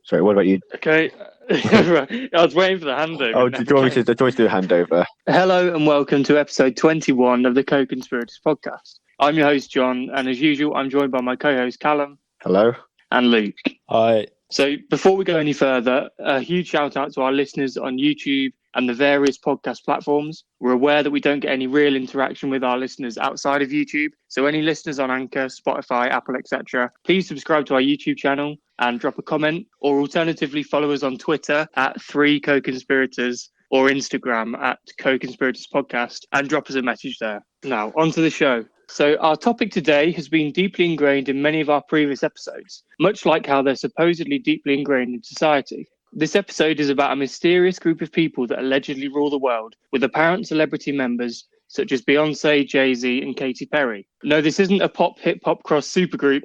Sorry, what about you? Okay. I was waiting for the handover. Oh, do you want me to do a handover? Hello and welcome to episode 21 of the Co-Conspirators podcast. I'm your host, John, and as usual, I'm joined by my co-host, Calum. Hello. And Luke. Hi. So before we go any further, a huge shout out to our listeners on YouTube and the various podcast platforms. We're aware that we don't get any real interaction with our listeners outside of YouTube. So any listeners on Anchor, Spotify, Apple, etc., please subscribe to our YouTube channel and drop a comment, or alternatively follow us on Twitter at 3Co-Conspirators or Instagram at Co-Conspirators Podcast and drop us a message there. Now, on to the show. So our topic today has been deeply ingrained in many of our previous episodes, much like how they're supposedly deeply ingrained in society. This episode is about a mysterious group of people that allegedly rule the world, with apparent celebrity members such as Beyonce, Jay-Z and Katy Perry. No, this isn't a pop hip-hop cross supergroup.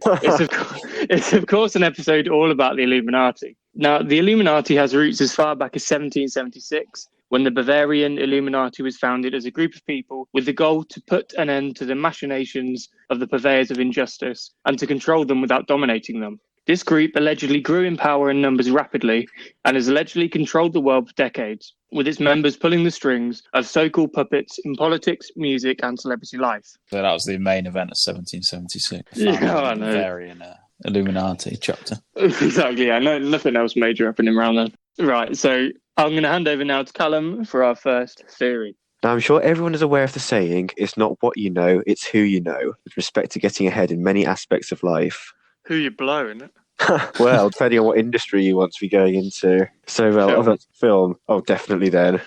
It's of course an episode all about the Illuminati. Now, the Illuminati has roots as far back as 1776, when the Bavarian Illuminati was founded as a group of people with the goal to put an end to the machinations of the purveyors of injustice and to control them without dominating them. This group allegedly grew in power and numbers rapidly and has allegedly controlled the world for decades, with its members pulling the strings of so-called puppets in politics, music and celebrity life. So that was the main event of 1776. Yeah, I know. Bavarian Illuminati chapter. Exactly, yeah. No, nothing else major happening around then. Right, so I'm going to hand over now to Calum for our first theory. Now, I'm sure everyone is aware of the saying, it's not what you know, it's who you know, with respect to getting ahead in many aspects of life. Who you blowing it? Well, depending on what industry you want to be going into. So, film. Oh, definitely then.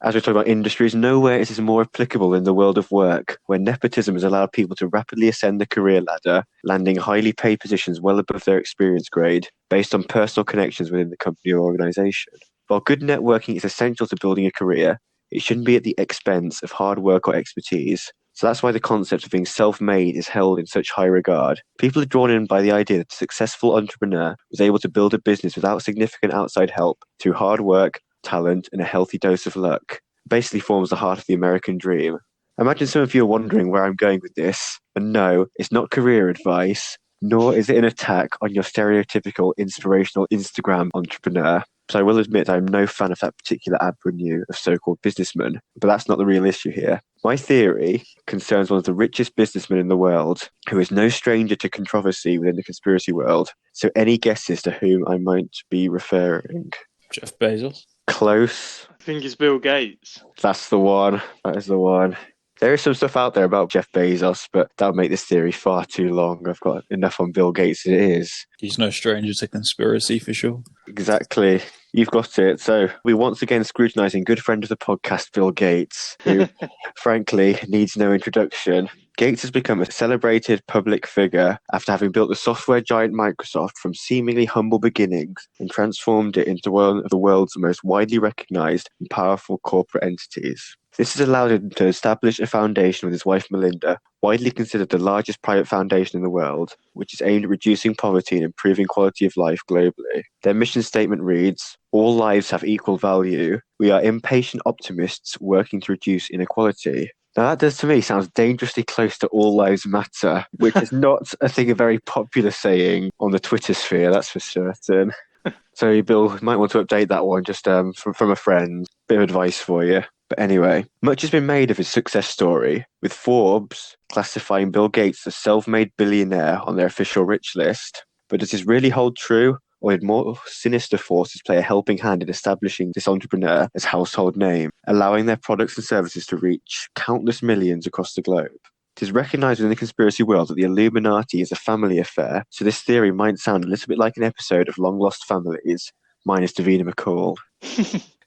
As we're talking about industries, nowhere is this more applicable than the world of work, where nepotism has allowed people to rapidly ascend the career ladder, landing highly paid positions well above their experience grade, based on personal connections within the company or organisation. While good networking is essential to building a career, it shouldn't be at the expense of hard work or expertise. So that's why the concept of being self-made is held in such high regard. People are drawn in by the idea that a successful entrepreneur was able to build a business without significant outside help through hard work, talent, and a healthy dose of luck. Basically forms the heart of the American dream. I imagine some of you are wondering where I'm going with this. And no, it's not career advice, nor is it an attack on your stereotypical inspirational Instagram entrepreneur. So I will admit I'm no fan of that particular avenue of so-called businessmen, but that's not the real issue here. My theory concerns one of the richest businessmen in the world, who is no stranger to controversy within the conspiracy world. So any guesses to whom I might be referring? Jeff Bezos. Close. I think it's Bill Gates. That's the one. That is the one. There is some stuff out there about Jeff Bezos, but that would make this theory far too long. I've got enough on Bill Gates as it is. He's no stranger to conspiracy for sure. Exactly. You've got it. So we once again scrutinising good friend of the podcast, Bill Gates, who frankly needs no introduction. Gates has become a celebrated public figure after having built the software giant Microsoft from seemingly humble beginnings and transformed it into one of the world's most widely recognised and powerful corporate entities. This has allowed him to establish a foundation with his wife Melinda, widely considered the largest private foundation in the world, which is aimed at reducing poverty and improving quality of life globally. Their mission statement reads, "All lives have equal value. We are impatient optimists working to reduce inequality." Now that does to me sounds dangerously close to all lives matter, which is not, I think, a very popular saying on the Twitter sphere, that's for certain. So Bill, you might want to update that one just from a friend. Bit of advice for you. But anyway, much has been made of his success story, with Forbes classifying Bill Gates as a self-made billionaire on their official rich list. But does this really hold true? Or did more sinister forces play a helping hand in establishing this entrepreneur as a household name, allowing their products and services to reach countless millions across the globe? It is recognised within the conspiracy world that the Illuminati is a family affair, so this theory might sound a little bit like an episode of Long Lost Families, minus Davina McCall.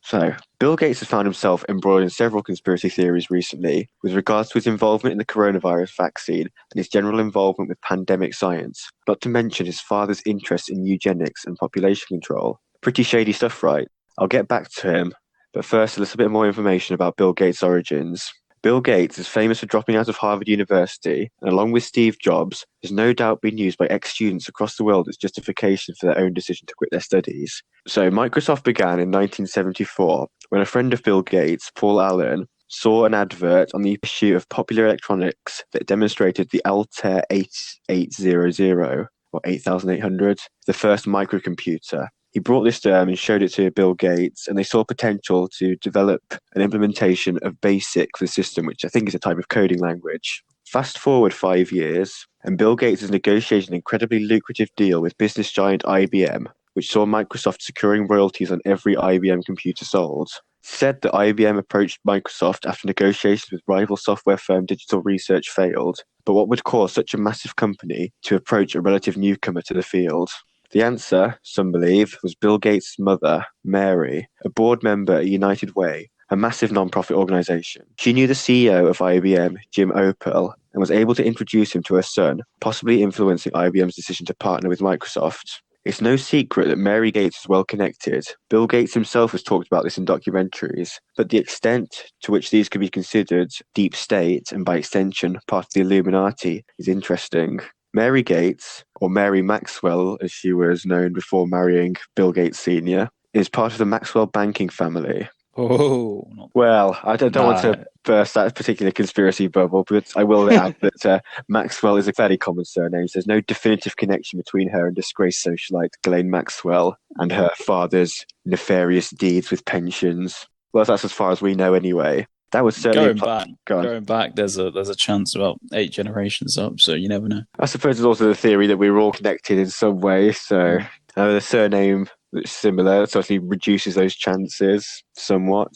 So, Bill Gates has found himself embroiled in several conspiracy theories recently with regards to his involvement in the coronavirus vaccine and his general involvement with pandemic science, not to mention his father's interest in eugenics and population control. Pretty shady stuff, right? I'll get back to him, but first a little bit more information about Bill Gates' origins. Bill Gates is famous for dropping out of Harvard University, and along with Steve Jobs, has no doubt been used by ex-students across the world as justification for their own decision to quit their studies. So Microsoft began in 1974 when a friend of Bill Gates, Paul Allen, saw an advert on the issue of Popular Electronics that demonstrated the Altair 8800, or 8,800, the first microcomputer. He brought this and showed it to Bill Gates, and they saw potential to develop an implementation of BASIC for the system, which I think is a type of coding language. Fast forward 5 years, and Bill Gates is negotiating an incredibly lucrative deal with business giant IBM, which saw Microsoft securing royalties on every IBM computer sold. Said that IBM approached Microsoft after negotiations with rival software firm Digital Research failed, but what would cause such a massive company to approach a relative newcomer to the field? The answer, some believe, was Bill Gates' mother, Mary, a board member at United Way, a massive non-profit organization. She knew the CEO of IBM, Jim Opel, and was able to introduce him to her son, possibly influencing IBM's decision to partner with Microsoft. It's no secret that Mary Gates is well connected. Bill Gates himself has talked about this in documentaries, but the extent to which these could be considered deep state, and by extension part of the Illuminati, is interesting. Mary Gates, or Mary Maxwell as she was known before marrying Bill Gates Sr., is part of the Maxwell banking family. Oh, Well, I don't want to burst that particular conspiracy bubble, but I will add that Maxwell is a fairly common surname, so there's no definitive connection between her and disgraced socialite Ghislaine Maxwell and her father's nefarious deeds with pensions. Well, that's as far as we know anyway. That was certainly going back. There's a chance about 8 generations up, so you never know. I suppose there's also the theory that we were all connected in some way, so the surname that's similar certainly reduces those chances somewhat.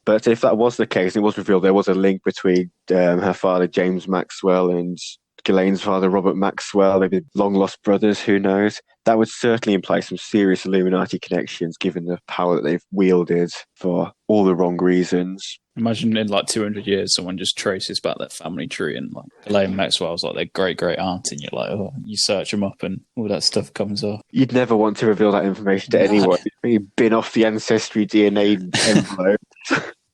But if that was the case, it was revealed there was a link between her father James Maxwell and Ghislaine's father Robert Maxwell. They'd be long lost brothers, who knows? That would certainly imply some serious Illuminati connections, given the power that they've wielded for all the wrong reasons. Imagine in like 200 years, someone just traces back their family tree, and like Ghislaine Maxwell's like their great great aunt, and you're like, oh, you search them up, and all that stuff comes up. You'd never want to reveal that information to anyone. You'd bin off the ancestry DNA envelope.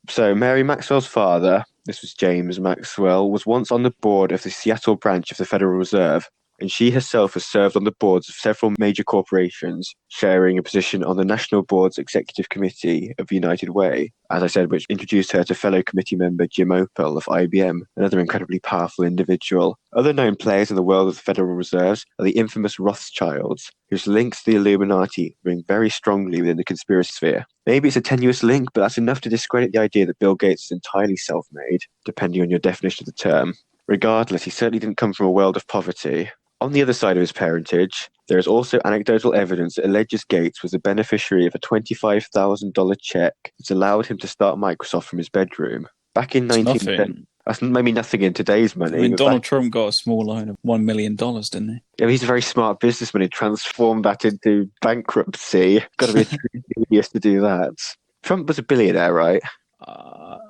So Mary Maxwell's father, this was James Maxwell, was once on the board of the Seattle branch of the Federal Reserve, and she herself has served on the boards of several major corporations, sharing a position on the National Board's Executive Committee of United Way, as I said, which introduced her to fellow committee member Jim Opel of IBM, another incredibly powerful individual. Other known players in the world of the Federal Reserves are the infamous Rothschilds, whose links to the Illuminati ring very strongly within the conspiracy sphere. Maybe it's a tenuous link, but that's enough to discredit the idea that Bill Gates is entirely self-made, depending on your definition of the term. Regardless, he certainly didn't come from a world of poverty. On the other side of his parentage, there is also anecdotal evidence that alleges Gates was the beneficiary of a $25,000 check that allowed him to start Microsoft from his bedroom. Back in 1910, that's maybe nothing in today's money. I mean, Donald Trump got a small loan of $1 million, didn't he? Yeah, he's a very smart businessman. He transformed that into bankruptcy. Got to be a true genius to do that. Trump was a billionaire, right?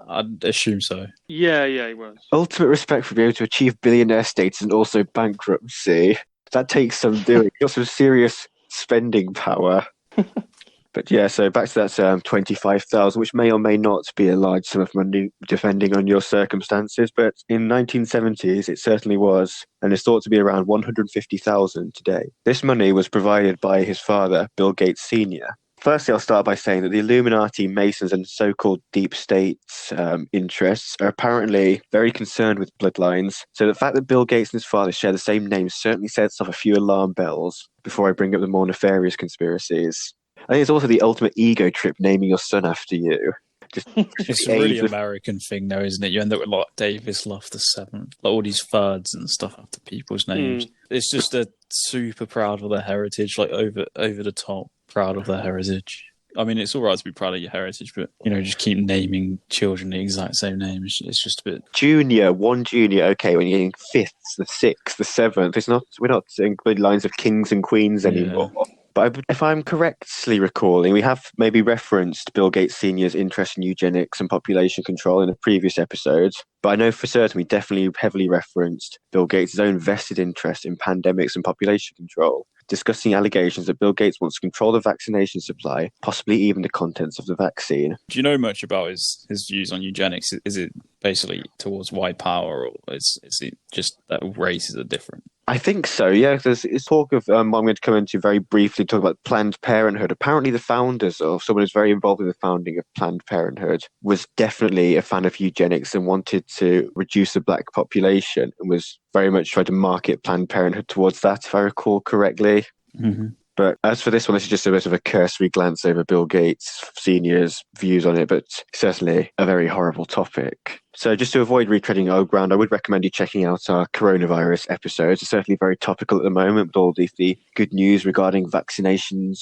I'd assume so. Yeah, he was. Ultimate respect for being able to achieve billionaire status and also bankruptcy. That takes some doing. Got some serious spending power. But yeah, so back to that 25,000, which may or may not be a large sum of money, depending on your circumstances. But in 1970s, it certainly was, and is thought to be around 150,000 today. This money was provided by his father, Bill Gates Sr. Firstly, I'll start by saying that the Illuminati, Masons, and so-called deep state interests are apparently very concerned with bloodlines. So the fact that Bill Gates and his father share the same name certainly sets off a few alarm bells before I bring up the more nefarious conspiracies. I think it's also the ultimate ego trip naming your son after you. It's a really American thing, though, isn't it? You end up with like Davis Love the Seventh, like all these thirds and stuff after people's names. It's just they're super proud of their heritage, like over the top proud of their heritage. I mean, it's all right to be proud of your heritage, but just keep naming children the exact same name. It's just a bit junior, one junior. Okay, when you're getting fifths, the sixth, the seventh, we're not including lines of kings and queens anymore. Yeah. But if I'm correctly recalling, we have maybe referenced Bill Gates Sr.'s interest in eugenics and population control in a previous episode. But I know for certain we definitely heavily referenced Bill Gates' own vested interest in pandemics and population control, discussing allegations that Bill Gates wants to control the vaccination supply, possibly even the contents of the vaccine. Do you know much about his views on eugenics? Is it basically towards white power, or is it just that races are different? I think so, yeah. There's talk of, I'm going to come into very briefly, talk about Planned Parenthood. Apparently the founders, or someone who's very involved in the founding of Planned Parenthood, was definitely a fan of eugenics and wanted to reduce the black population and was very much trying to market Planned Parenthood towards that, if I recall correctly. Mm-hmm. But as for this one, this is just a bit of a cursory glance over Bill Gates Sr.'s views on it, but certainly a very horrible topic. So just to avoid retreading old ground, I would recommend you checking out our coronavirus episodes. It's certainly very topical at the moment with all the good news regarding vaccinations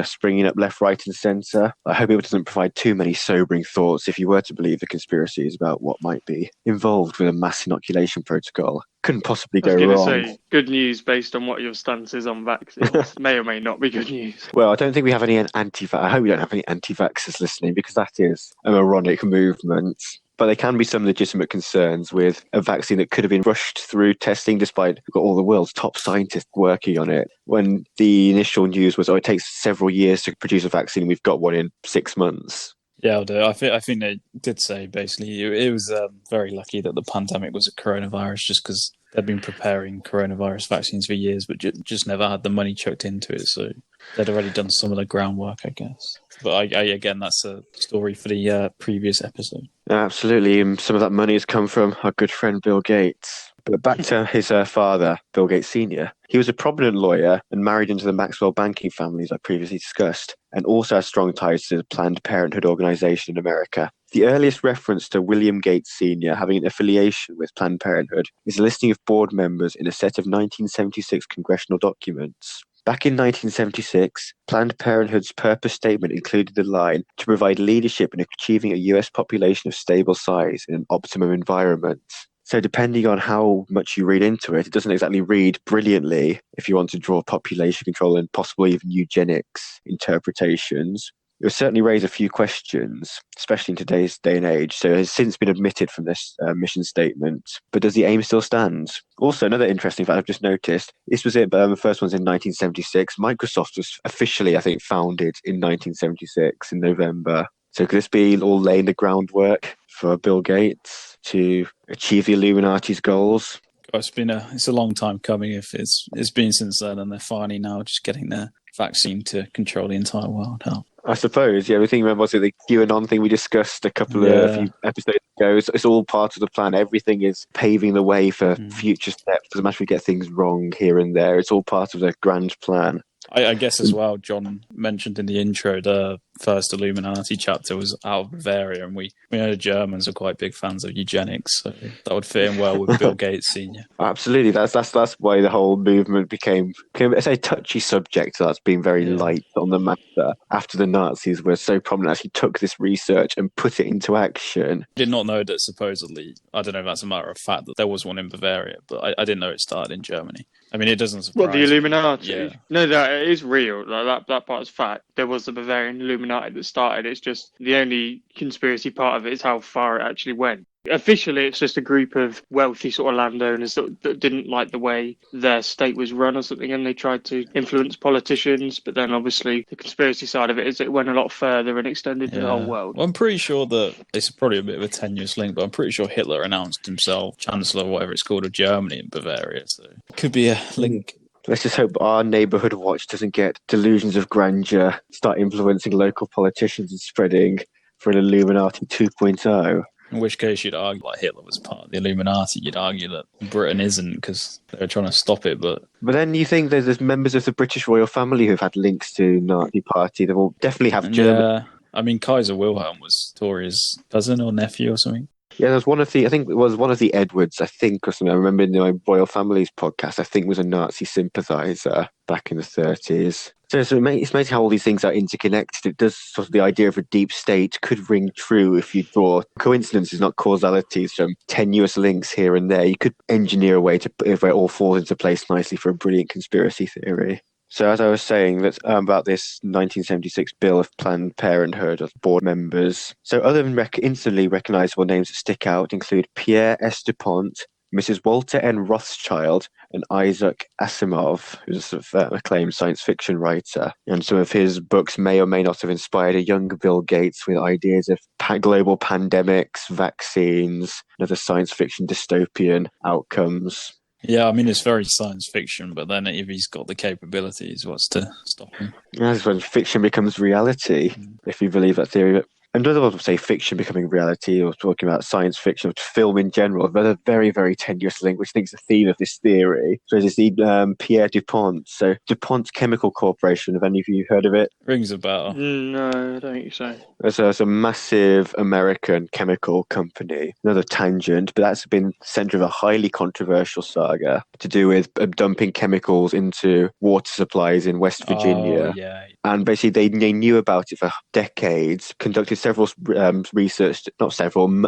springing up left, right and centre. I hope it doesn't provide too many sobering thoughts if you were to believe the conspiracies about what might be involved with a mass inoculation protocol. Couldn't possibly go wrong. I was going to say, good news based on what your stance is on vaccines. May or may not be good news. Well, I don't think we have any I hope we don't have any anti-vaxxers listening, because that is a moronic movement. But there can be some legitimate concerns with a vaccine that could have been rushed through testing despite we've got all the world's top scientists working on it. When the initial news was, it takes several years to produce a vaccine, we've got one in 6 months. Yeah, I'll do. I think they did say basically it was very lucky that the pandemic was a coronavirus, just because they've been preparing coronavirus vaccines for years, but just never had the money chucked into it. So they'd already done some of the groundwork, I guess. But again, that's a story for the previous episode. Absolutely. And some of that money has come from our good friend Bill Gates. But back to his father, Bill Gates Sr. He was a prominent lawyer and married into the Maxwell banking family, as I previously discussed, and also has strong ties to the Planned Parenthood organization in America. The earliest reference to William Gates Sr. having an affiliation with Planned Parenthood is a listing of board members in a set of 1976 congressional documents. Back in 1976, Planned Parenthood's purpose statement included the line to provide leadership in achieving a US population of stable size in an optimum environment. So depending on how much you read into it, it doesn't exactly read brilliantly if you want to draw population control and possibly even eugenics interpretations. It will certainly raise a few questions, especially in today's day and age. So it has since been omitted from this mission statement. But does the aim still stand? Also, another interesting fact I've just noticed, this was it, the first one's in 1976. Microsoft was officially, I think, founded in 1976 in November. So could this be all laying the groundwork for Bill Gates to achieve the Illuminati's goals? It's a long time coming. If it's been since then, and they're finally now just getting their vaccine to control the entire world. I suppose, yeah. We think, remember, was it the QAnon thing we discussed a couple of few episodes ago? It's all part of the plan. Everything is paving the way for future steps. Doesn't matter if we get things wrong here and there. It's all part of the grand plan. I guess as well, John mentioned in the intro, the first Illuminati chapter was out of Bavaria, and we know the Germans are quite big fans of eugenics, so that would fit in well with Bill Gates Sr. Absolutely, that's why the whole movement became a touchy subject that's been very light on the matter after the Nazis were so prominent. Actually took this research and put it into action. I did not know that supposedly, I don't know if that's a matter of fact, that there was one in Bavaria, but I didn't know it started in Germany. I mean, it doesn't surprise me. What, the Illuminati? Yeah. No, that is real. That part is fact. There was the Bavarian Illuminati that started. It's just the only conspiracy part of it is how far it actually went. Officially, it's just a group of wealthy sort of landowners that didn't like the way their state was run or something, and they tried to influence politicians. But then, obviously, the conspiracy side of it is it went a lot further and extended to the whole world. Well, I'm pretty sure that it's probably a bit of a tenuous link, but I'm pretty sure Hitler announced himself Chancellor, whatever it's called, of Germany and Bavaria. So it could be a link. Let's just hope our neighbourhood watch doesn't get delusions of grandeur, start influencing local politicians and spreading for an Illuminati 2.0. In which case you'd argue like Hitler was part of the Illuminati. You'd argue that Britain isn't because they were trying to stop it. But then you think there's members of the British royal family who've had links to Nazi party. They will definitely have German. Yeah, I mean, Kaiser Wilhelm was Victoria's cousin or nephew or something. Yeah, there's I think it was one of the Edwards, I think, or something. I remember in the Royal Families podcast, I think was a Nazi sympathiser back in the 30s. So it's amazing how all these things are interconnected. It does sort of the idea of a deep state could ring true if you draw coincidences, not causalities, from tenuous links here and there. You could engineer a way to if it all falls into place nicely for a brilliant conspiracy theory. So as I was saying, that's about this 1976 bill of Planned Parenthood of board members. So other than instantly recognisable names that stick out include Pierre S. DuPont, Mrs. Walter N. Rothschild, and Isaac Asimov, who's a sort of acclaimed science fiction writer. And some of his books may or may not have inspired a younger Bill Gates with ideas of global pandemics, vaccines, and other science fiction dystopian outcomes. Yeah, I mean, it's very science fiction, but then if he's got the capabilities, what's to stop him? That's when fiction becomes reality, if you believe that theory. And other ones would say fiction becoming reality, or talking about science fiction, or film in general, but a very, very tenuous link, which I think is the theme of this theory. So there's the Pierre DuPont. So DuPont Chemical Corporation, have any of you heard of it? Rings a bell. No, I don't think so. It's a massive American chemical company. Another tangent, but that's been the centre of a highly controversial saga to do with dumping chemicals into water supplies in West Virginia. Oh, yeah. And basically, they knew about it for decades, conducted several a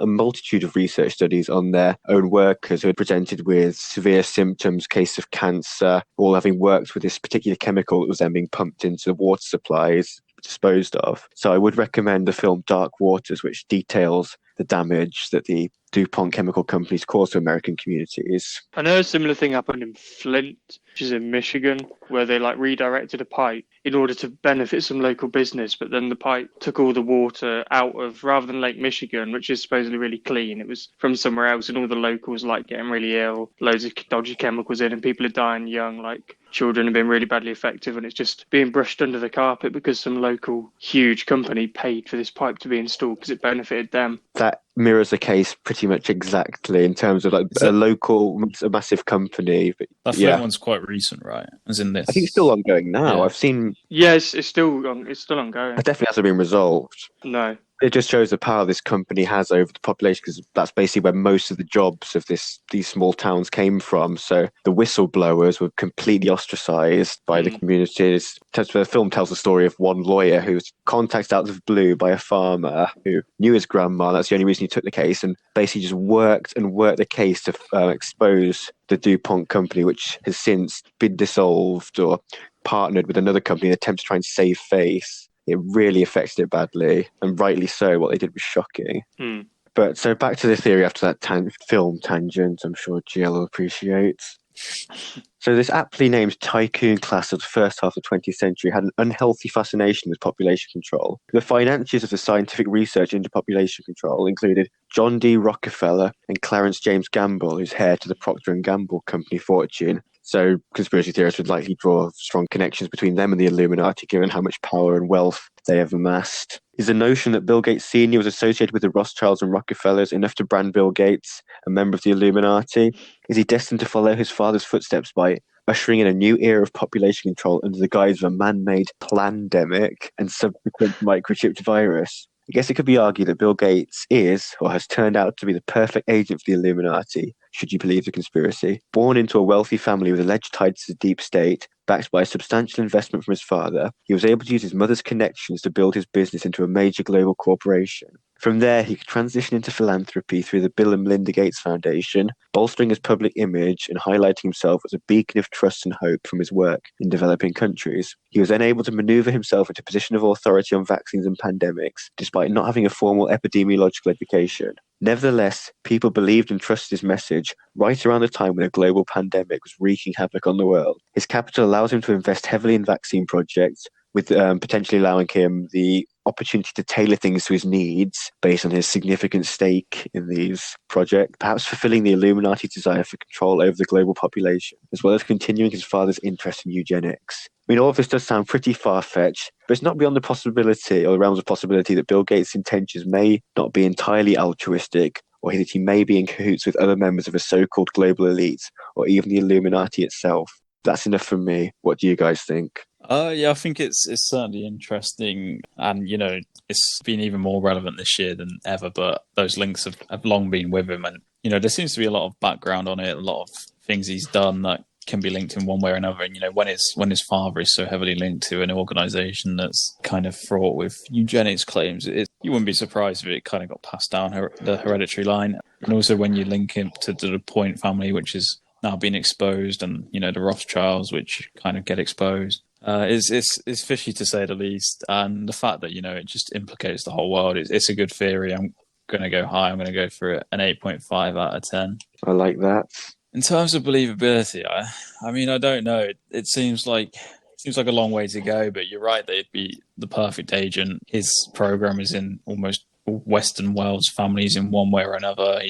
multitude of research studies on their own workers who had presented with severe symptoms, case of cancer, all having worked with this particular chemical that was then being pumped into the water supplies, disposed of. So I would recommend the film Dark Waters, which details the damage that the DuPont chemical companies caused to American communities. I know a similar thing happened in Flint, which is in Michigan, where they redirected a pipe in order to benefit some local business, but then the pipe took all the water out of, rather than Lake Michigan, which is supposedly really clean, it was from somewhere else, and all the locals getting really ill, loads of dodgy chemicals in, and people are dying young, children have been really badly affected, and it's just being brushed under the carpet because some local huge company paid for this pipe to be installed because it benefited them. That mirrors the case pretty much exactly in terms of a massive company. But that Flint one's quite recent, right? As in this, I think it's still ongoing now. Yeah. I've seen. Yeah, it's still ongoing. It definitely hasn't been resolved. No. It just shows the power this company has over the population, because that's basically where most of the jobs of these small towns came from. So the whistleblowers were completely ostracized by the communities. The film tells the story of one lawyer who was contacted out of the blue by a farmer who knew his grandma. That's the only reason he took the case, and basically just worked the case to expose the DuPont company, which has since been dissolved or partnered with another company in an attempt to try and save face. It really affected it badly, and rightly so. What they did was shocking. But so back to the theory after that film tangent, I'm sure GL will appreciate. So this aptly named tycoon class of the first half of the 20th century had an unhealthy fascination with population control. The financiers of the scientific research into population control included John D. Rockefeller and Clarence James Gamble, who's heir to the Procter & Gamble company fortune. So conspiracy theorists would likely draw strong connections between them and the Illuminati, given how much power and wealth they have amassed. Is the notion that Bill Gates Sr. was associated with the Rothschilds and Rockefellers enough to brand Bill Gates a member of the Illuminati? Is he destined to follow his father's footsteps by ushering in a new era of population control under the guise of a man-made plandemic and subsequent microchipped virus? I guess it could be argued that Bill Gates is, or has turned out to be, the perfect agent for the Illuminati, should you believe the conspiracy. Born into a wealthy family with alleged ties to the deep state, backed by a substantial investment from his father, he was able to use his mother's connections to build his business into a major global corporation. From there, he could transition into philanthropy through the Bill and Melinda Gates Foundation, bolstering his public image and highlighting himself as a beacon of trust and hope from his work in developing countries. He was then able to maneuver himself into a position of authority on vaccines and pandemics, despite not having a formal epidemiological education. Nevertheless, people believed and trusted his message right around the time when a global pandemic was wreaking havoc on the world. His capital allows him to invest heavily in vaccine projects, with potentially allowing him the opportunity to tailor things to his needs based on his significant stake in these projects, perhaps fulfilling the Illuminati's desire for control over the global population, as well as continuing his father's interest in eugenics. I mean, all of this does sound pretty far-fetched, but it's not beyond the possibility, or the realms of possibility, that Bill Gates' intentions may not be entirely altruistic, or that he may be in cahoots with other members of a so-called global elite, or even the Illuminati itself. That's enough from me. What do you guys think? Yeah, I think it's certainly interesting, and it's been even more relevant this year than ever. But those links have long been with him, and there seems to be a lot of background on it, a lot of things he's done that can be linked in one way or another. And when his father is so heavily linked to an organisation that's kind of fraught with eugenics claims, you wouldn't be surprised if it kind of got passed down the hereditary line. And also when you link him to the Point family, which is now being exposed, and the Rothschilds, which kind of get exposed. It's fishy to say the least, and the fact that it just implicates the whole world. It's a good theory. I'm going to go high. I'm going to go for an 8.5 out of 10. I like that. In terms of believability, I mean, I don't know. It seems like a long way to go, but you're right that it'd be the perfect agent. His program is in almost Western world's families in one way or another.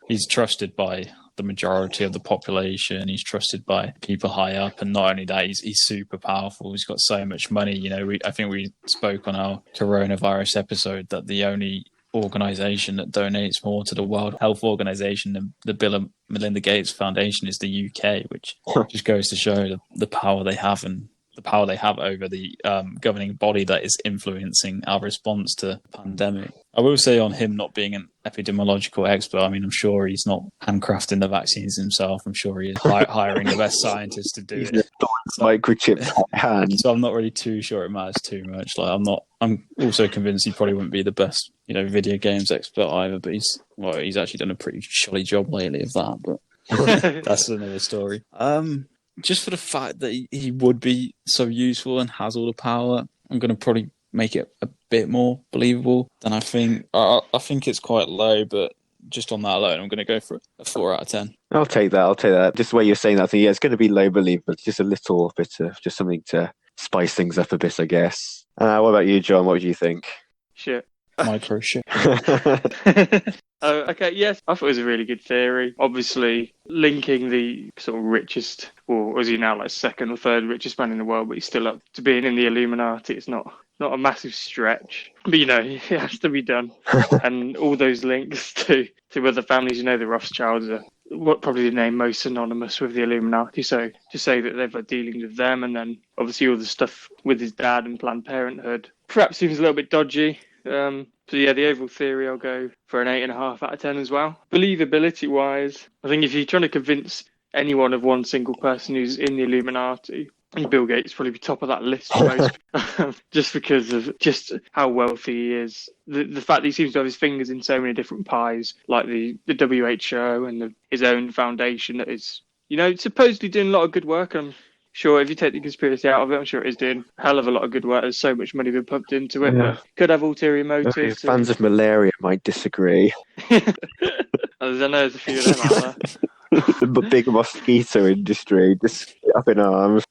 He's trusted by the majority of the population. He's trusted by people high up, and not only that, he's super powerful. He's got so much money. You know, I think we spoke on our coronavirus episode that the only organization that donates more to the World Health Organization than the Bill and Melinda Gates Foundation is the UK, which just goes to show the power they have and the power they have over the governing body that is influencing our response to the pandemic. I will say on him not being an epidemiological expert, I mean, I'm sure he's not handcrafting the vaccines himself. I'm sure he is hiring the best scientists to do it. Microchip hand. So I'm not really too sure it matters too much. Like, I'm also convinced he probably wouldn't be the best, you know, video games expert either, but he's actually done a pretty shoddy job lately of that, but that's another story. Just for the fact that he would be so useful and has all the power, I'm going to probably make it a bit more believable than I think. I think it's quite low, but just on that alone, I'm going to go for a 4 out of 10. I'll take that. Just the way you're saying that, I think, yeah, it's going to be low believable, just a little bit of just something to spice things up a bit, I guess. What about you, John? What would you think? Shit. Micro shit. Okay, yes, I thought it was a really good theory. Obviously, linking the sort of richest, or was he now like second or third richest man in the world, but he's still up to being in the Illuminati. It's not a massive stretch, but you know, it has to be done. And all those links to other families, you know, the Rothschilds are probably the name most synonymous with the Illuminati. So to say that they've had dealings with them, and then obviously all the stuff with his dad and Planned Parenthood, perhaps seems a little bit dodgy. So yeah, the overall theory, I'll go for an 8.5 out of 10 as well. Believability wise, I think if you're trying to convince anyone of one single person who's in the Illuminati, and Bill Gates probably be top of that list for most, just because of just how wealthy he is. The fact that he seems to have his fingers in so many different pies, like the WHO and his own foundation that is, you know, supposedly doing a lot of good work. I'm sure if you take the conspiracy out of it, I'm sure it is doing a hell of a lot of good work. There's so much money been pumped into it. Yeah. But could have ulterior motives. Fans of malaria might disagree. I know there's a few of them out there. The big mosquito industry just up in arms.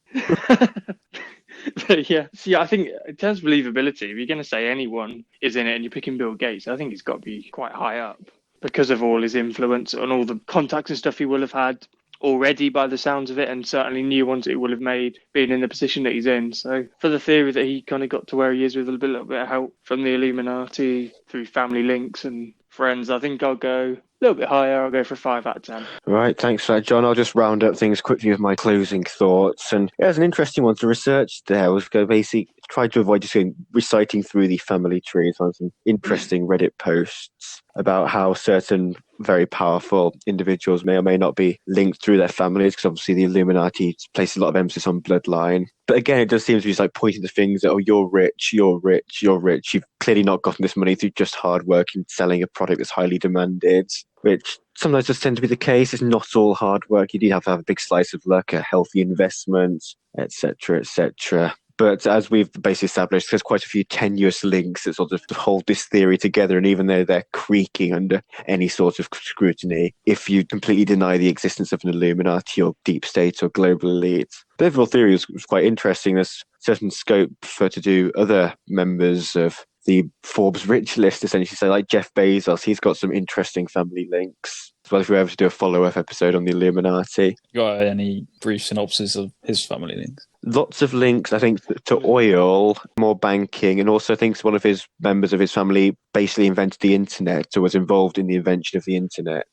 But yeah, see, I think in terms of believability, if you're going to say anyone is in it and you're picking Bill Gates, I think it's got to be quite high up because of all his influence and all the contacts and stuff he will have had already by the sounds of it, and certainly new ones that he will have made being in the position that he's in. So for the theory that he kind of got to where he is with a little bit of help from the Illuminati through family links and friends, I think I'll go a little bit higher. I'll go for a 5 out of 10. Right, thanks for that, John. I'll just round up things quickly with my closing thoughts. And yeah, it's an interesting one to research there. We've basically tried to avoid just reciting through the family trees on some interesting Reddit posts about how certain very powerful individuals may or may not be linked through their families, because obviously the Illuminati places a lot of emphasis on bloodline. But again, it does seem to be just like pointing the fingers at, oh, you're rich. You've clearly not gotten this money through just hard work and selling a product that's highly demanded, which sometimes does tend to be the case. It's not all hard work. You do have to have a big slice of luck, a healthy investment, etc., etc. But as we've basically established, there's quite a few tenuous links that sort of hold this theory together. And even though they're creaking under any sort of scrutiny, if you completely deny the existence of an Illuminati or deep state or global elite, the overall theory was quite interesting. There's certain scope to do other members of the Forbes rich list, essentially. So like Jeff Bezos, he's got some interesting family links. As well, if we were ever to do a follow-up episode on the Illuminati. Got any brief synopsis of his family links? Lots of links, I think, to oil, more banking, and also I think one of his members of his family basically invented the internet or was involved in the invention of the internet.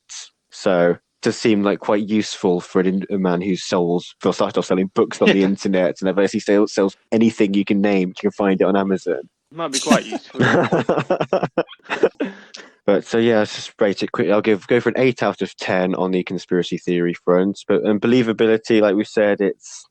So it does seem like quite useful for a man who started off selling books on the internet, and basically sells anything you can name. You can find it on Amazon. Might be quite useful. But so yeah, let's just rate it quickly. I'll go for an 8 out of 10 on the conspiracy theory front. But believability, like we've said,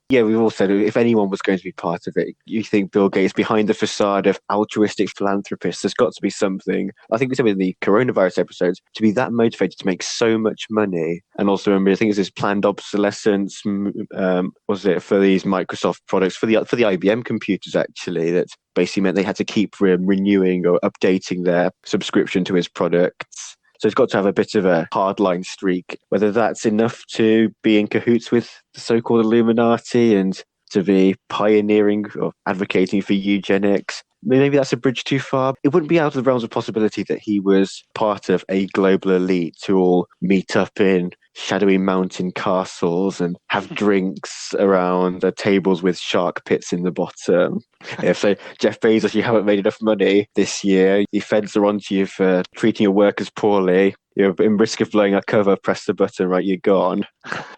we've all said if anyone was going to be part of it, you think Bill Gates behind the facade of altruistic philanthropist, there's got to be something. I think we said in the coronavirus episodes, to be that motivated to make so much money. And also remember, I think it's this planned obsolescence, was it for these Microsoft products, for the IBM computers actually, that basically meant they had to keep renewing or updating their subscription to his products. So it's got to have a bit of a hardline streak. Whether that's enough to be in cahoots with the so-called Illuminati and to be pioneering or advocating for eugenics, maybe that's a bridge too far. It wouldn't be out of the realms of possibility that he was part of a global elite who all meet up in shadowy mountain castles and have drinks around the tables with shark pits in the bottom. If so, Jeff Bezos, you haven't made enough money this year. The feds are onto you for treating your workers poorly. You're in risk of blowing a cover. Press the button, right? You're gone.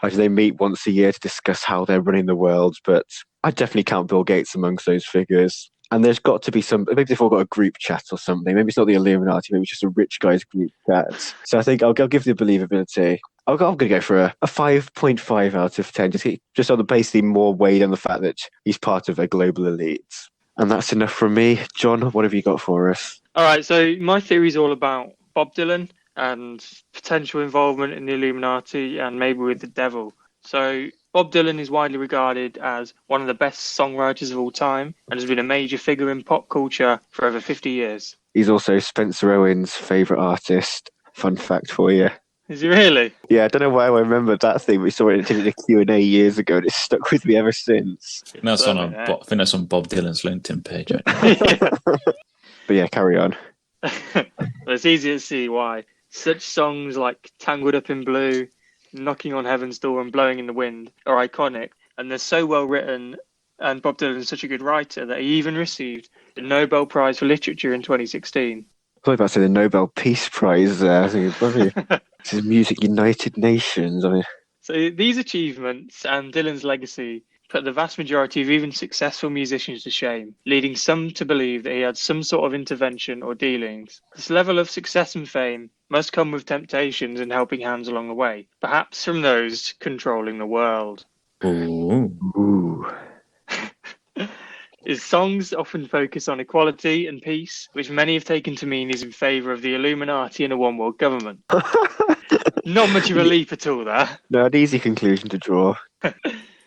They meet once a year to discuss how they're running the world, but I definitely count Bill Gates amongst those figures. And there's got to be some, maybe they've all got a group chat or something. Maybe it's not the Illuminati, maybe it's just a rich guy's group chat. So I think I'll give the believability. I'm going to go for a 5.5 out of 10, just on the basically more weight on the fact that he's part of a global elite. And that's enough from me. John, what have you got for us? All right, so my theory is all about Bob Dylan and potential involvement in the Illuminati and maybe with the devil. So Bob Dylan is widely regarded as one of the best songwriters of all time and has been a major figure in pop culture for over 50 years. He's also Spencer Owen's favourite artist. Fun fact for you. Is he really? Yeah, I don't know why I remember that thing. We saw it in a Q&A years ago, and it's stuck with me ever since. I think that's on Bob Dylan's LinkedIn page. But yeah, carry on. Well, it's easy to see why. Such songs like Tangled Up in Blue, Knocking on Heaven's Door and Blowing in the Wind are iconic, and they're so well written, and Bob Dylan is such a good writer that he even received the Nobel Prize for Literature in 2016. I thought about saying the Nobel Peace Prize there. I think this is Music United Nations. So these achievements and Dylan's legacy put the vast majority of even successful musicians to shame, leading some to believe that he had some sort of intervention or dealings. This level of success and fame must come with temptations and helping hands along the way, perhaps from those controlling the world. Ooh. His songs often focus on equality and peace, which many have taken to mean he's in favour of the Illuminati and a one-world government. Not much of a leap at all there. No, an easy conclusion to draw.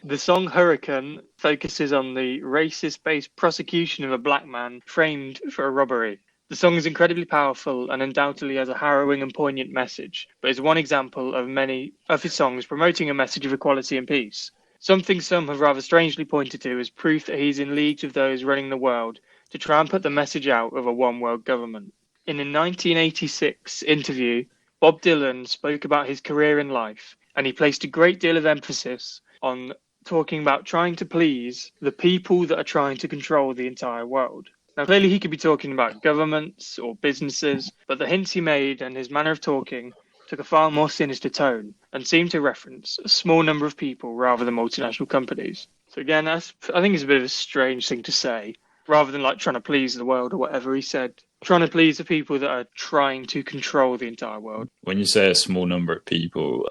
The song Hurricane focuses on the racist-based prosecution of a black man framed for a robbery. The song is incredibly powerful and undoubtedly has a harrowing and poignant message, but is one example of many of his songs promoting a message of equality and peace. Something some have rather strangely pointed to as proof that he's in league with those running the world to try and put the message out of a one-world government. In a 1986 interview, Bob Dylan spoke about his career in life, and he placed a great deal of emphasis on talking about trying to please the people that are trying to control the entire world. Now, clearly he could be talking about governments or businesses, but the hints he made and his manner of talking took a far more sinister tone and seemed to reference a small number of people rather than multinational companies. So again, I think it's a bit of a strange thing to say, rather than like trying to please the world or whatever he said. Trying to please the people that are trying to control the entire world. When you say a small number of people,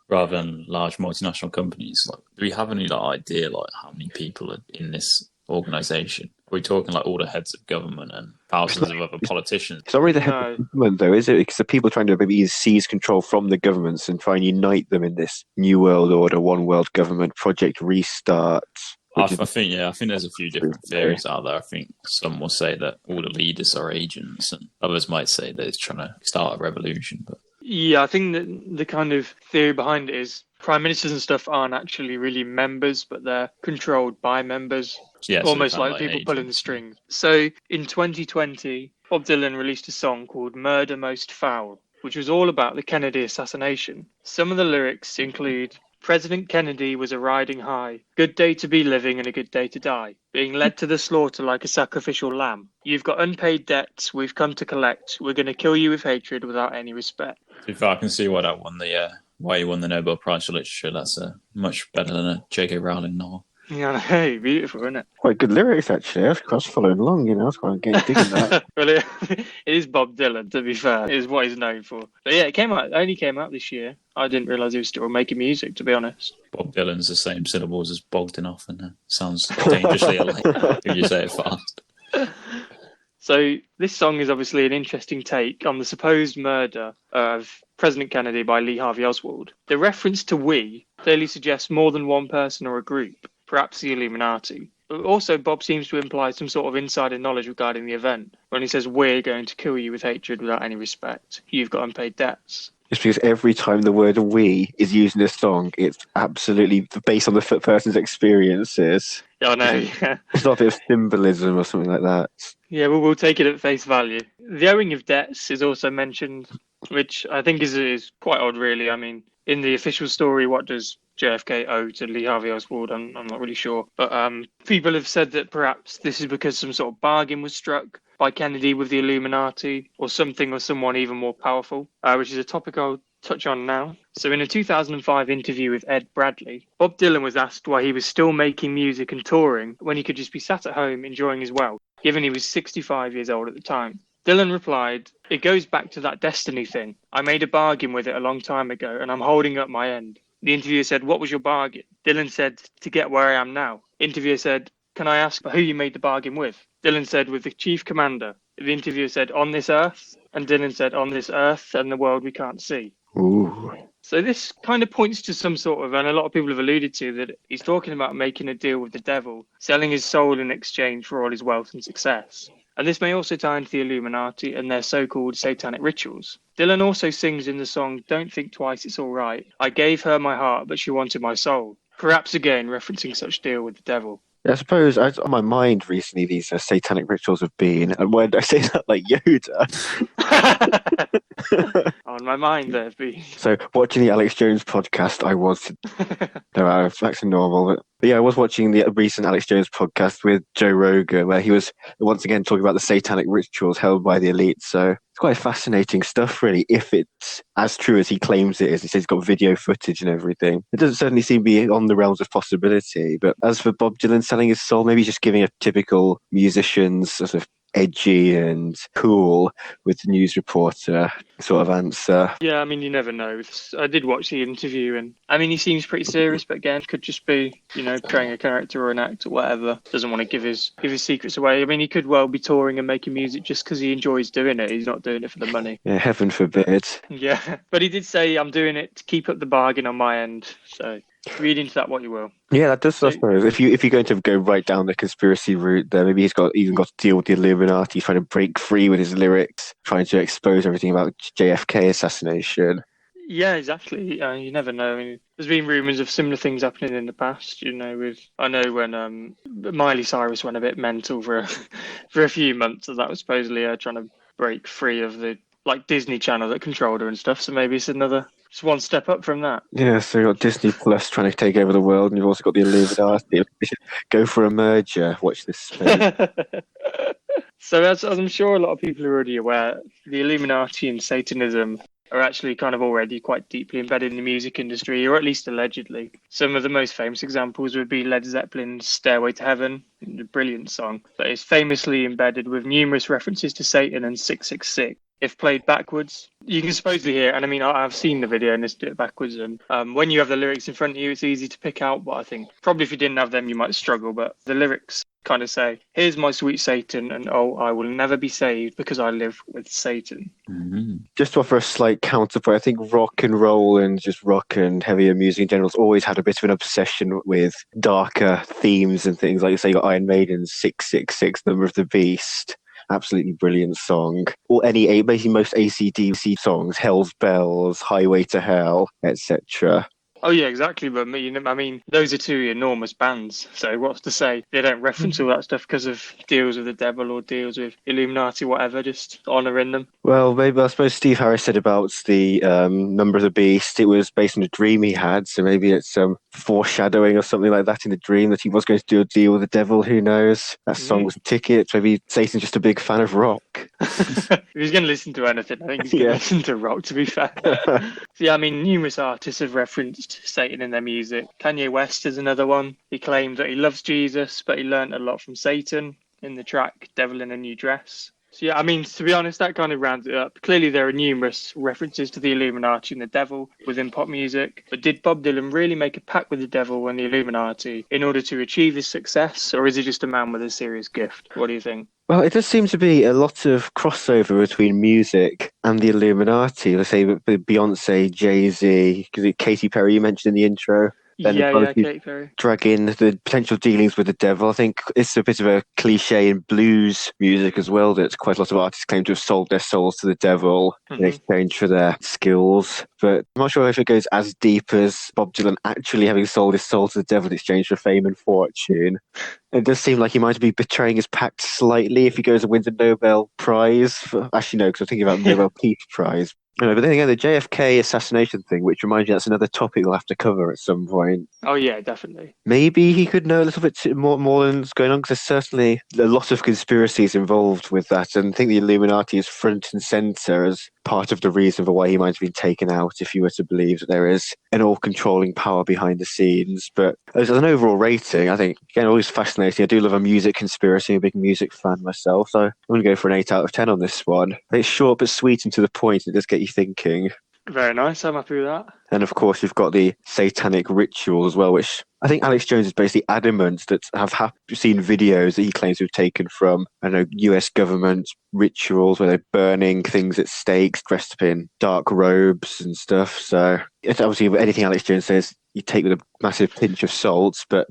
rather than large multinational companies, like, do we have any idea how many people are in this organisation? Are we talking all the heads of government and thousands of other politicians? It's not really the head of government, though, is it? Because the people trying to maybe seize control from the governments and try and unite them in this new world order, one world government, Project Restart. I think there's a few different theories out there. I think some will say that all the leaders are agents, and others might say that it's trying to start a revolution. But yeah, I think that the kind of theory behind it is prime ministers and stuff aren't actually really members, but they're controlled by members. Yeah, almost like people agents. Pulling the strings. So in 2020, Bob Dylan released a song called Murder Most Foul, which was all about the Kennedy assassination. Some of the lyrics include, President Kennedy was a riding high, good day to be living and a good day to die, being led to the slaughter like a sacrificial lamb. You've got unpaid debts we've come to collect. We're going to kill you with hatred without any respect. If I can see why that won why he won the Nobel Prize for Literature, that's much better than a J.K. Rowling novel. Yeah, hey, beautiful, isn't it? Quite good lyrics, actually. I was following along, I was quite digging that. Well, it is Bob Dylan, to be fair. It is what he's known for. But yeah, it only came out this year. I didn't realise he was still making music, to be honest. Bob Dylan's the same syllables as Bogdanov, and sounds dangerously alike if you say it fast. So this song is obviously an interesting take on the supposed murder of President Kennedy by Lee Harvey Oswald. The reference to we clearly suggests more than one person or a group, perhaps the Illuminati. But also, Bob seems to imply some sort of insider knowledge regarding the event when he says, we're going to kill you with hatred without any respect. You've got unpaid debts. Just because every time the word we is used in a song, it's absolutely based on the person's experiences. I know, yeah. It's not a bit of symbolism or something like that. Yeah, we'll take it at face value. The owing of debts is also mentioned, which I think is quite odd, really. I mean, in the official story, what does JFK owe to Lee Harvey Oswald? I'm not really sure. But people have said that perhaps this is because some sort of bargain was struck by Kennedy with the Illuminati or something or someone even more powerful, which is a topic I'll touch on now. So in a 2005 interview with Ed Bradley, Bob Dylan was asked why he was still making music and touring when he could just be sat at home enjoying his wealth, given he was 65 years old at the time. Dylan replied, "It goes back to that destiny thing. I made a bargain with it a long time ago and I'm holding up my end." The interviewer said, "What was your bargain?" Dylan said, "To get where I am now." Interviewer said, "Can I ask who you made the bargain with?" Dylan said, "With the chief commander." The interviewer said, "On this earth?" And Dylan said, "On this earth and the world we can't see." Ooh. So this kind of points to some sort of, and a lot of people have alluded to, that he's talking about making a deal with the devil, selling his soul in exchange for all his wealth and success. And this may also tie into the Illuminati and their so-called satanic rituals. Dylan also sings in the song "Don't Think Twice, It's All Right." "I gave her my heart, but she wanted my soul." Perhaps again referencing such deal with the devil. I suppose on my mind recently these satanic rituals have been, and when I say that like Yoda. On my mind there have been. So watching the Alex Jones podcast, I was no, I was acting normal, but yeah, I was watching the recent Alex Jones podcast with Joe Rogan, where he was once again talking about the satanic rituals held by the elite. So it's quite fascinating stuff, really, if it's as true as he claims it is. He says he's got video footage and everything. It doesn't certainly seem to be on the realms of possibility. But as for Bob Dylan selling his soul, maybe he's just giving a typical musician's sort of edgy and cool with the news reporter sort of answer. Yeah, I mean, you never know. I did watch the interview, and I mean, he seems pretty serious, but again, could just be, playing a character or an act or whatever. Doesn't want to give his secrets away. I mean, he could well be touring and making music just because he enjoys doing it. He's not doing it for the money. Yeah, heaven forbid. Yeah, but he did say, "I'm doing it to keep up the bargain on my end." So read into that what you will. Yeah, that does. I suppose if you're going to go right down the conspiracy route, there maybe he's even got to deal with the Illuminati. He's trying to break free with his lyrics, trying to expose everything about JFK assassination. Yeah, exactly. You never know. I mean, there's been rumours of similar things happening in the past. I know when Miley Cyrus went a bit mental for a few months, that was supposedly trying to break free of the Disney Channel that controlled her and stuff. So maybe it's just one step up from that. Yeah, so you've got Disney Plus trying to take over the world, and you've also got the Illuminati. Go for a merger. Watch this space. So as I'm sure a lot of people are already aware, the Illuminati and Satanism are actually kind of already quite deeply embedded in the music industry, or at least allegedly. Some of the most famous examples would be Led Zeppelin's Stairway to Heaven, a brilliant song that is famously embedded with numerous references to Satan and 666. If played backwards, you can supposedly hear, and I mean, I've seen the video and listened to it backwards, and when you have the lyrics in front of you, it's easy to pick out, but I think probably if you didn't have them, you might struggle, but the lyrics kind of say, "Here's my sweet Satan, and oh, I will never be saved because I live with Satan." Mm-hmm. Just to offer a slight counterpoint, I think rock and roll and just rock and heavier music in general has always had a bit of an obsession with darker themes and things, like you say, you got Iron Maiden's 666, Number of the Beast. Absolutely brilliant song. Or basically most AC/DC songs, Hell's Bells, Highway to Hell, etc. Oh yeah, exactly. But I mean, those are two enormous bands. So what's to say they don't reference all that stuff because of deals with the devil or deals with Illuminati, whatever, just honouring them? Well, maybe I suppose Steve Harris said about the Number of the Beast, it was based on a dream he had. So maybe it's foreshadowing or something like that in the dream that he was going to do a deal with the devil. Who knows? That song was a ticket. Maybe Satan's just a big fan of rock. If he's going to listen to anything, I think he's going to listen to rock, to be fair. So, yeah, I mean, numerous artists have referenced Satan in their music. Kanye West is another one. He claims that he loves Jesus, but he learned a lot from Satan in the track Devil in a New Dress. So yeah, I mean, to be honest, that kind of rounds it up. Clearly there are numerous references to the Illuminati and the devil within pop music, but did Bob Dylan really make a pact with the devil and the Illuminati in order to achieve his success, or is he just a man with a serious gift? What do you think? Well, it does seem to be a lot of crossover between music and the Illuminati. Let's say Beyonce, Jay-Z, Katy Perry you mentioned in the intro. Then Katy Perry. Drag in the potential dealings with the devil. I think it's a bit of a cliche in blues music as well, that quite a lot of artists claim to have sold their souls to the devil in exchange for their skills. But I'm not sure if it goes as deep as Bob Dylan actually having sold his soul to the devil in exchange for fame and fortune. It does seem like he might be betraying his pact slightly if he goes and wins a Nobel Prize. Actually, no, because I'm thinking about the Nobel Peace Prize. No, but then again, the JFK assassination thing, which reminds me that's another topic we'll have to cover at some point. Oh yeah, definitely. Maybe he could know a little bit more than what's going on, because there's certainly a lot of conspiracies involved with that, and I think the Illuminati is front and centre as part of the reason for why he might have been taken out, if you were to believe that there is an all-controlling power behind the scenes. But as an overall rating, I think, again, always fascinating. I do love a music conspiracy, I'm a big music fan myself, so I'm going to go for an 8 out of 10 on this one. It's short but sweet and to the point, it does get you thinking. Very nice. I'm happy with that. And of course, you've got the satanic ritual as well, which I think Alex Jones is basically adamant that have seen videos that he claims to have taken from, I don't know, US government rituals where they're burning things at stakes, dressed up in dark robes and stuff. So it's obviously anything Alex Jones says, you take with a massive pinch of salt, but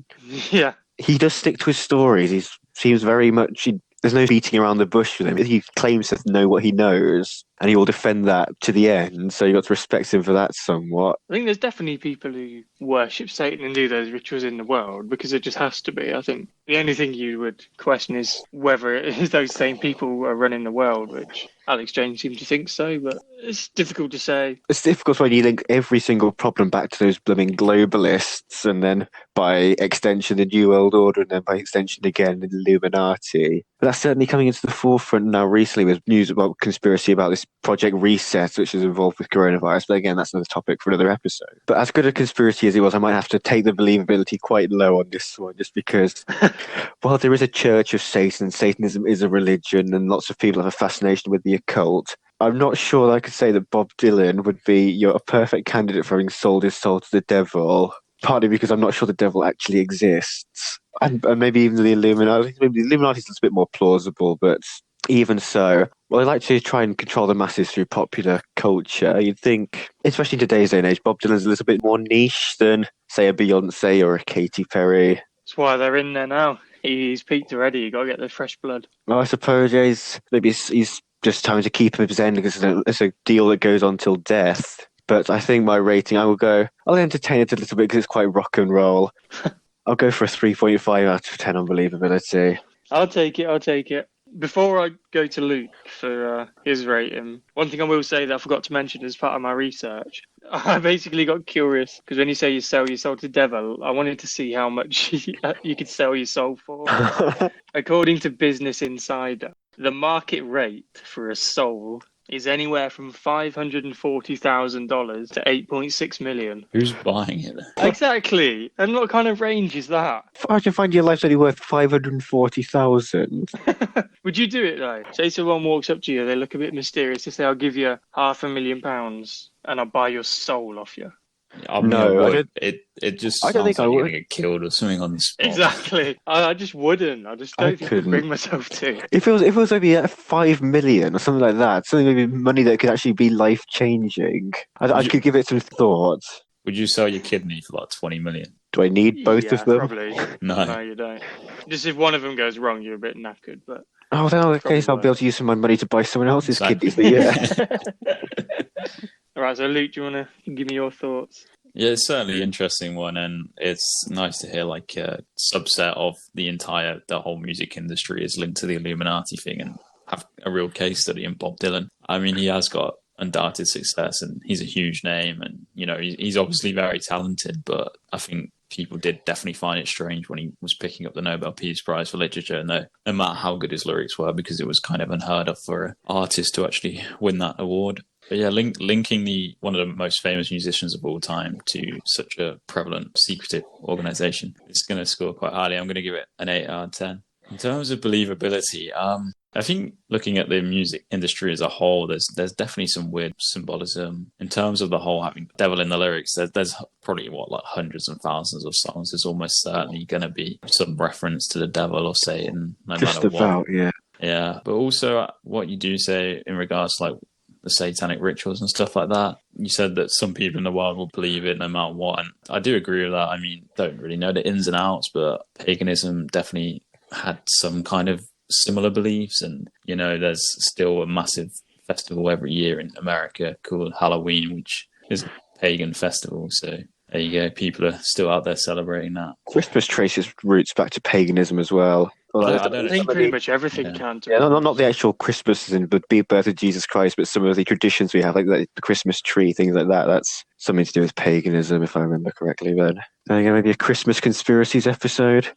Yeah. he does stick to his stories. He seems very much... There's no beating around the bush with him. He claims to know what he knows, and he will defend that to the end. So you've got to respect him for that somewhat. I think there's definitely people who worship Satan and do those rituals in the world because it just has to be. I think the only thing you would question is whether it is those same people who are running the world, which Alex Jones seems to think so, but it's difficult to say. It's difficult when you link every single problem back to those blooming globalists, and then by extension the New World Order, and then by extension again the Illuminati. But that's certainly coming into the forefront now recently with news about conspiracy about this Project Reset, which is involved with coronavirus. But again, that's another topic for another episode. But as good a conspiracy as it was, I might have to take the believability quite low on this one, just because while there is a church of Satan, Satanism is a religion, and lots of people have a fascination with the occult, I'm not sure that I could say that Bob Dylan would be a perfect candidate for having sold his soul to the devil, partly because I'm not sure the devil actually exists. And maybe even the Illuminati. Maybe the Illuminati is a little bit more plausible, but even so, well, they like to try and control the masses through popular culture. You'd think, especially in today's day and age, Bob Dylan's a little bit more niche than, say, a Beyonce or a Katy Perry. That's why they're in there now. He's peaked already. You got to get the fresh blood. Well, I suppose, yeah, he's just trying to keep him at his end because it's a deal that goes on till death. But I think my rating, I'll entertain it a little bit because it's quite rock and roll. I'll go for a 3.5 out of 10 on believability. I'll take it. Before I go to Luke for his rating, one thing I will say that I forgot to mention as part of my research, I basically got curious because when you say you sell your soul to the devil, I wanted to see how much you could sell your soul for. According to Business Insider, the market rate for a soul is anywhere from $540,000 to $8.6 million. Who's buying it? Exactly. And what kind of range is that? How'd you find your life's only worth 540,000? Would you do it though? Say someone walks up to you, they look a bit mysterious, they say, I'll give you £500,000 and I'll buy your soul off you. I mean, No, I it just I don't sounds think I like you're would. going to get killed or something on the spot. Exactly. I just wouldn't. I just don't think I could couldn't. bring myself to. If it was maybe at 5 million or something like that, something maybe money that could actually be life changing, I could give it some thought. Would you sell your kidney for like 20 million? Do I need both of them? Probably. No. No, you don't. Just if one of them goes wrong, you're a bit knackered. But Oh, then in that case, I'll Probably be able to use some of my money to buy someone else's Exactly. kidneys. Yeah. all right, so Luke, do you want to give me your thoughts? Yeah, it's certainly an interesting one, and it's nice to hear like a subset of the whole music industry is linked to the Illuminati thing and have a real case study in Bob Dylan. I mean, he has got undoubted success and he's a huge name, and he's obviously very talented, but I think people did definitely find it strange when he was picking up the Nobel Peace Prize for Literature, no matter how good his lyrics were, because it was kind of unheard of for an artist to actually win that award. But yeah, linking one of the most famous musicians of all time to such a prevalent, secretive organization, it's going to score quite highly. I'm going to give it an 8 out of 10. In terms of believability, I think looking at the music industry as a whole, there's definitely some weird symbolism. In terms of the whole having devil in the lyrics, there's probably, like hundreds and thousands of songs. There's almost certainly going to be some reference to the devil or Satan, no Just matter about, what. yeah. Yeah, but also what you do say in regards to like the satanic rituals and stuff like that. You said that some people in the world will believe it no matter what, and I do agree with that. I mean, don't really know the ins and outs, but paganism definitely had some kind of similar beliefs, and there's still a massive festival every year in America called Halloween, which is a pagan festival. So There you go. People are still out there celebrating that. Christmas traces roots back to paganism as well. I don't I think pretty much everything can. Yeah, not the actual Christmas and the birth of Jesus Christ, but some of the traditions we have, like the Christmas tree, things like that. That's something to do with paganism, if I remember correctly. Then maybe a Christmas conspiracies episode.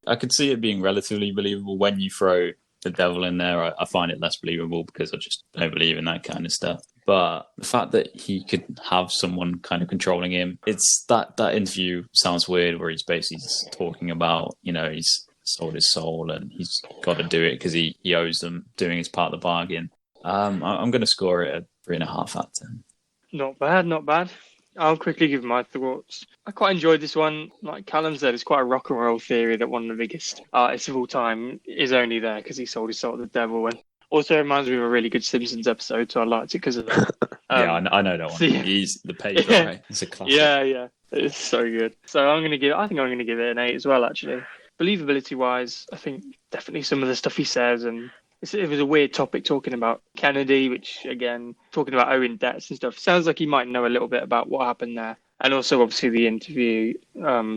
I could see it being relatively believable when you throw the devil in there. I find it less believable because I just don't believe in that kind of stuff. But the fact that he could have someone kind of controlling him, it's that interview sounds weird where he's basically just talking about, he's sold his soul and he's got to do it because he owes them doing his part of the bargain. I'm going to score it a 3.5 out of 10. Not bad. I'll quickly give my thoughts. I quite enjoyed this one. Like Calum said, it's quite a rock and roll theory that one of the biggest artists of all time is only there because he sold his soul to the devil. And also reminds me of a really good Simpsons episode, so I liked it because of that. Yeah, I know that one. He's the paper, right? It's a classic. Yeah. It's so good. So I think I'm going to give it an 8 as well, actually. Believability-wise, I think definitely some of the stuff he says, and it was a weird topic talking about Kennedy, which, again, talking about owing debts and stuff. Sounds like he might know a little bit about what happened there. And also, obviously, the interview,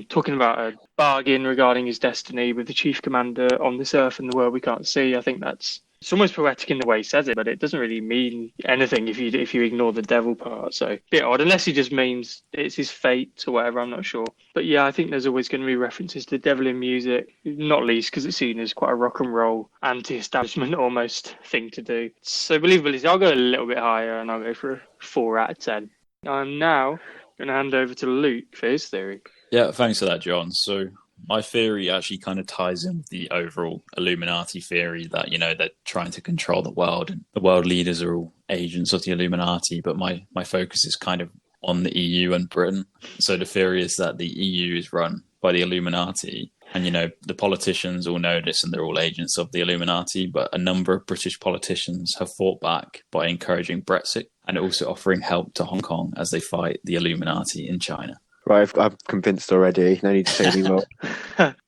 talking about a bargain regarding his destiny with the chief commander on this earth and the world we can't see. I think it's almost poetic in the way he says it, but it doesn't really mean anything if you ignore the devil part. So a bit odd, unless he just means it's his fate or whatever. I'm not sure. But yeah, I think there's always going to be references to the devil in music, not least because it's seen as quite a rock and roll, anti-establishment almost thing to do. So believability, I'll go a little bit higher and I'll go for a 4 out of 10. I'm now going to hand over to Luke for his theory. Yeah, thanks for that, John. So my theory actually kind of ties in with the overall Illuminati theory that, they're trying to control the world and the world leaders are all agents of the Illuminati. But my focus is kind of on the EU and Britain. So the theory is that the EU is run by the Illuminati. And, the politicians all know this and they're all agents of the Illuminati. But a number of British politicians have fought back by encouraging Brexit and also offering help to Hong Kong as they fight the Illuminati in China. Right, I'm convinced already. No need to say any more.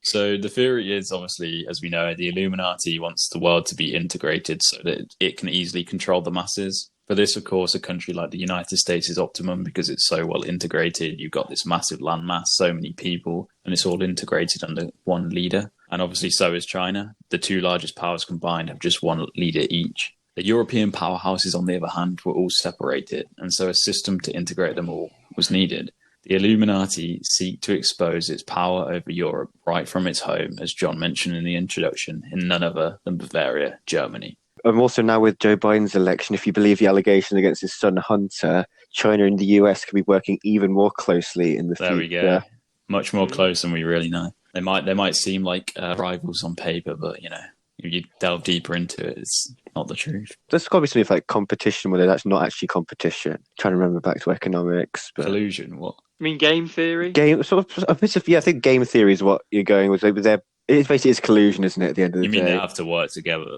So the theory is, obviously, as we know, the Illuminati wants the world to be integrated so that it can easily control the masses. For this, of course, a country like the United States is optimum because it's so well integrated. You've got this massive landmass, so many people, and it's all integrated under one leader. And obviously, so is China. The two largest powers combined have just one leader each. The European powerhouses, on the other hand, were all separated, and so a system to integrate them all was needed. The Illuminati seek to expose its power over Europe right from its home, as John mentioned in the introduction, in none other than Bavaria, Germany. Also now with Joe Biden's election, if you believe the allegation against his son Hunter, China and the US could be working even more closely in the future. There we go. Much more close than we really know. They might seem like rivals on paper, but, if you delve deeper into it, it's not the truth. There's got to be something like competition, whether that's not actually competition. I'm trying to remember back to economics. But... Collusion, what? I mean, game theory? I think game theory is what you're going with. It basically is collusion, isn't it, at the end of the day? You mean they have to work together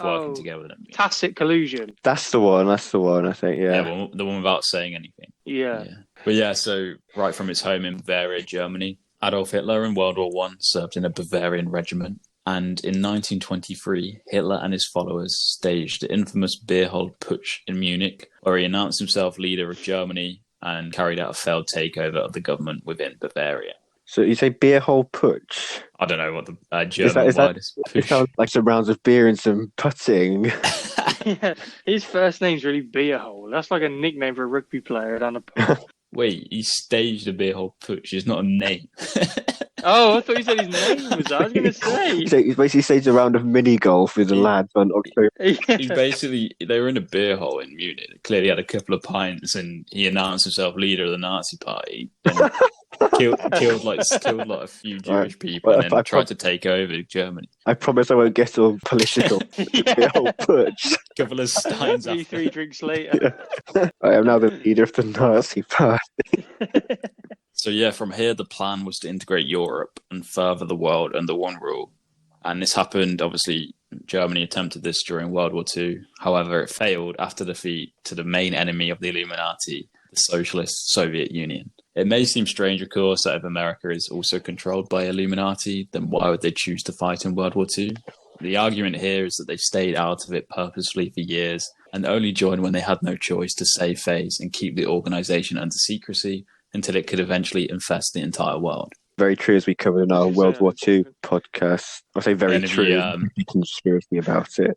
working together? Tacit collusion. That's the one, I think, yeah. Yeah, the one without saying anything. Yeah. But yeah, so right from its home in Bavaria, Germany, Adolf Hitler in World War I served in a Bavarian regiment. And in 1923, Hitler and his followers staged the infamous beer hall putsch in Munich, where he announced himself leader of Germany and carried out a failed takeover of the government within Bavaria. So you say beer hall putsch? I don't know what the German word is. It sounds like some rounds of beer and some putting. Yeah, his first name's really beer hole. That's like a nickname for a rugby player down a pub. Wait, he staged a beer hall putsch. It's not a name. Oh, I thought you said his name was. I was going to say. So he basically staged a round of mini golf with the lads on October. They were in a beer hall in Munich. They clearly had a couple of pints, and he announced himself leader of the Nazi Party. Killed a few Jewish people, and then tried to take over Germany. I promise I won't get all political. Beer hall putsch. Couple of steins. 3 drinks later. Yeah. I am now the leader of the Nazi Party. So yeah, from here the plan was to integrate Europe and further the world under one rule. And this happened, obviously, Germany attempted this during World War II. However, it failed after defeat to the main enemy of the Illuminati, the Socialist Soviet Union. It may seem strange, of course, that if America is also controlled by Illuminati, then why would they choose to fight in World War II? The argument here is that they stayed out of it purposefully for years and only joined when they had no choice to save face and keep the organization under secrecy until it could eventually infest the entire world. Very true, as we covered in our World War II podcast. I say very And if true. you, Conspiracy about it.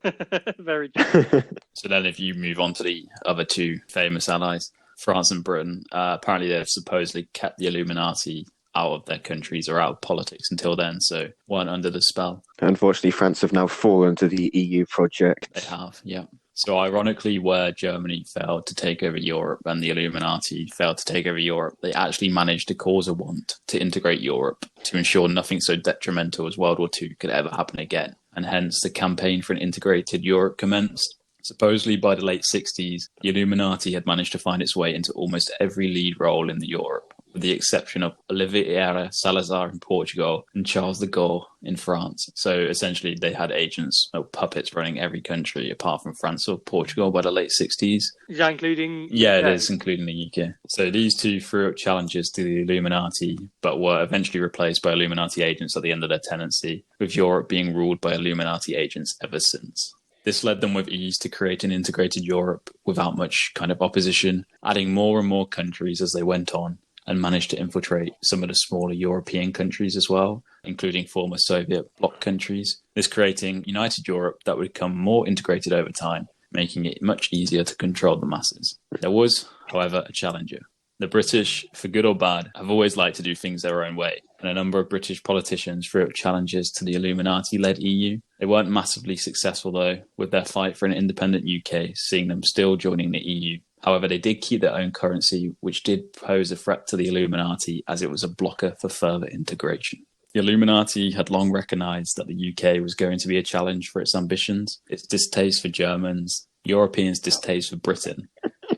Very true. So then if you move on to the other two famous allies, France and Britain, apparently they've supposedly kept the Illuminati out of their countries or out of politics until then, so weren't under the spell. Unfortunately, France have now fallen to the EU project. They have, yeah. So ironically, where Germany failed to take over Europe and the Illuminati failed to take over Europe, they actually managed to cause a want to integrate Europe to ensure nothing so detrimental as World War II could ever happen again. And hence the campaign for an integrated Europe commenced. Supposedly by the late 60s, the Illuminati had managed to find its way into almost every lead role in Europe, with the exception of Oliveira Salazar in Portugal and Charles de Gaulle in France. So essentially they had agents or puppets running every country apart from France or Portugal by the late 60s. Is that including? Yeah, it is, including the UK. So these two threw up challenges to the Illuminati, but were eventually replaced by Illuminati agents at the end of their tenancy, with Europe being ruled by Illuminati agents ever since. This led them with ease to create an integrated Europe without much kind of opposition, adding more and more countries as they went on, and managed to infiltrate some of the smaller European countries as well, including former Soviet bloc countries. This creating United Europe that would become more integrated over time, making it much easier to control the masses. There was, however, a challenger. The British, for good or bad, have always liked to do things their own way, and a number of British politicians threw up challenges to the Illuminati-led EU. They weren't massively successful, though, with their fight for an independent UK, seeing them still joining the EU. However, they did keep their own currency, which did pose a threat to the Illuminati as it was a blocker for further integration. The Illuminati had long recognised that the UK was going to be a challenge for its ambitions, its distaste for Germans, Europeans' distaste for Britain,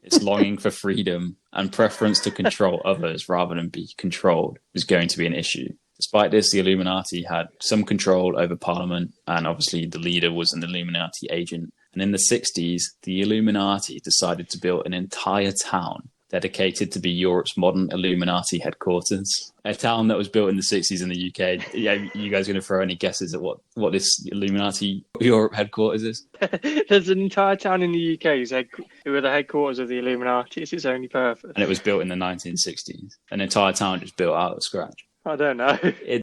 its longing for freedom and preference to control others rather than be controlled was going to be an issue. Despite this, the Illuminati had some control over Parliament, and obviously the leader was an Illuminati agent. And in the 60s, the Illuminati decided to build an entire town dedicated to be Europe's modern Illuminati headquarters. A town that was built in the 60s in the UK. Yeah, you guys going to throw any guesses at what this Illuminati Europe headquarters is? There's an entire town in the UK who are the headquarters of the Illuminati. It's its only purpose. And it was built in the 1960s. An entire town just built out of scratch. I don't know.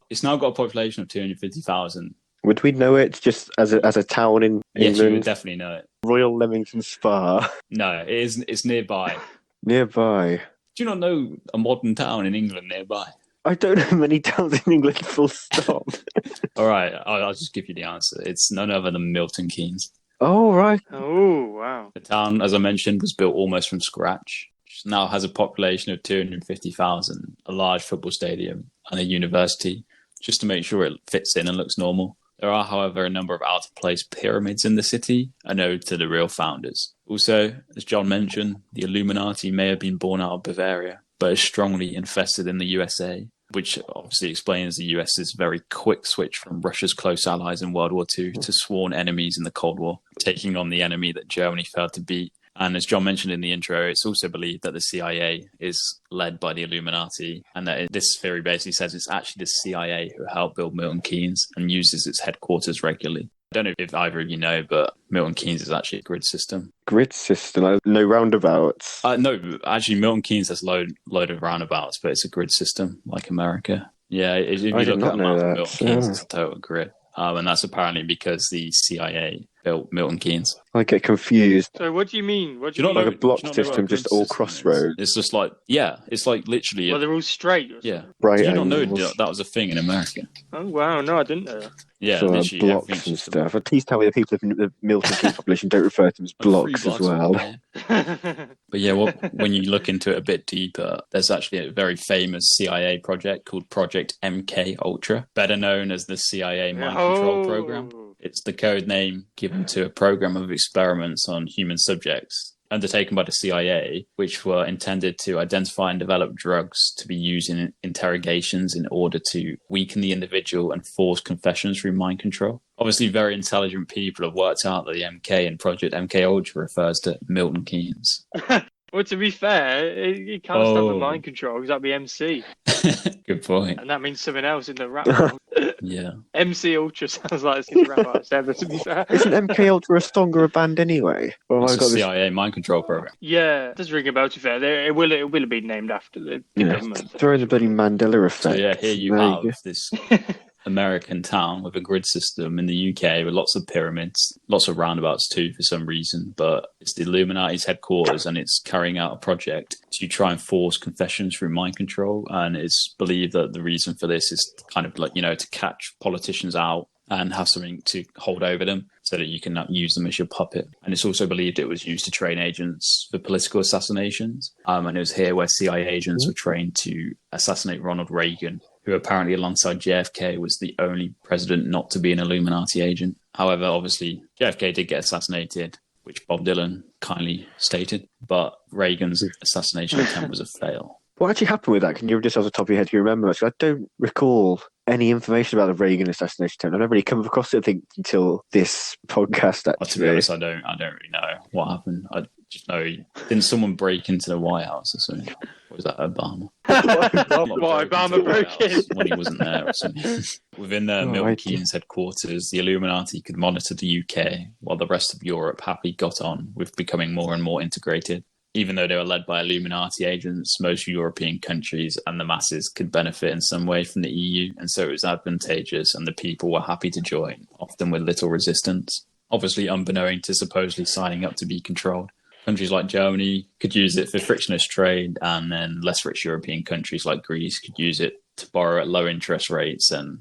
It's now got a population of 250,000. Would we know it just as a town in England? Yes, you would definitely know it. Royal Leamington Spa. No, it's nearby. Nearby. Do you not know a modern town in England nearby? I don't know many towns in England, full stop. All right, I'll just give you the answer. It's none other than Milton Keynes. Oh, right. Oh, wow. The town, as I mentioned, was built almost from scratch. It now has a population of 250,000, a large football stadium, and a university, just to make sure it fits in and looks normal. There are, however, a number of out-of-place pyramids in the city, an ode to the real founders. Also, as John mentioned, the Illuminati may have been born out of Bavaria, but is strongly infested in the USA, which obviously explains the US's very quick switch from Russia's close allies in World War II to sworn enemies in the Cold War, taking on the enemy that Germany failed to beat. And as John mentioned in the intro, it's also believed that the CIA is led by the Illuminati, and that this theory basically says it's actually the CIA who helped build Milton Keynes and uses its headquarters regularly. I don't know if either of you know, but Milton Keynes is actually a grid system. Grid system? No roundabouts? No, actually Milton Keynes has load of roundabouts, but it's a grid system, like America. Yeah, if you look at a map of Milton Keynes, it's a total grid. And that's apparently because the CIA built Milton Keynes. I get confused. So what do you mean? What do you mean? Like a block system, just all crossroads? It's just like, yeah, it's like literally... Well, they're all straight. Yeah. Right. Did you not know that was a thing in America? Oh, wow. No, I didn't know that. Yeah, so literally. Blocks and stuff. Please tell me the people of the Milton Keynes population don't refer to them as blocks as well. But yeah, when you look into it a bit deeper, there's actually a very famous CIA project called Project MKUltra, better known as the CIA Mind Control Program. It's the code name given to a program of experiments on human subjects undertaken by the CIA, which were intended to identify and develop drugs to be used in interrogations in order to weaken the individual and force confessions through mind control. Obviously, very intelligent people have worked out that the MK in Project MKUltra refers to Milton Keynes. Well, to be fair, it can't stand the mind control because that'd be MC. Good point. And that means something else in the rap world. Yeah. MKUltra sounds like the rap artist ever, to be fair. Isn't MKUltra a song or a band anyway? Or have It's I a got this? CIA mind control program. Yeah, it does ring a bell, to be fair. It will have been named after the government. Throw the bloody Mandela effect. So yeah, here you There have this American town with a grid system in the UK with lots of pyramids, lots of roundabouts too for some reason, but it's the Illuminati's headquarters and it's carrying out a project to try and force confessions through mind control. And it's believed that the reason for this is kind of like, to catch politicians out and have something to hold over them so that you can use them as your puppet. And it's also believed it was used to train agents for political assassinations. And it was here where CIA agents were trained to assassinate Ronald Reagan, who apparently alongside JFK was the only president not to be an Illuminati agent. However, obviously, JFK did get assassinated, which Bob Dylan kindly stated, but Reagan's assassination attempt was a fail. What actually happened with that? Can you just off the top of your head, do you remember? I don't recall any information about the Reagan assassination attempt. I've never really come across it, I think, until this podcast, actually. To be honest, I don't really know what happened. I just know, didn't someone break into the White House or something? Or was that Obama? Obama broke in? When he wasn't there or something. Within the Milton Keynes headquarters, the Illuminati could monitor the UK, while the rest of Europe happily got on with becoming more and more integrated. Even though they were led by Illuminati agents, most European countries and the masses could benefit in some way from the EU, and so it was advantageous and the people were happy to join, often with little resistance. Obviously unbeknown to supposedly signing up to be controlled. Countries like Germany could use it for frictionless trade, and then less rich European countries like Greece could use it to borrow at low interest rates, and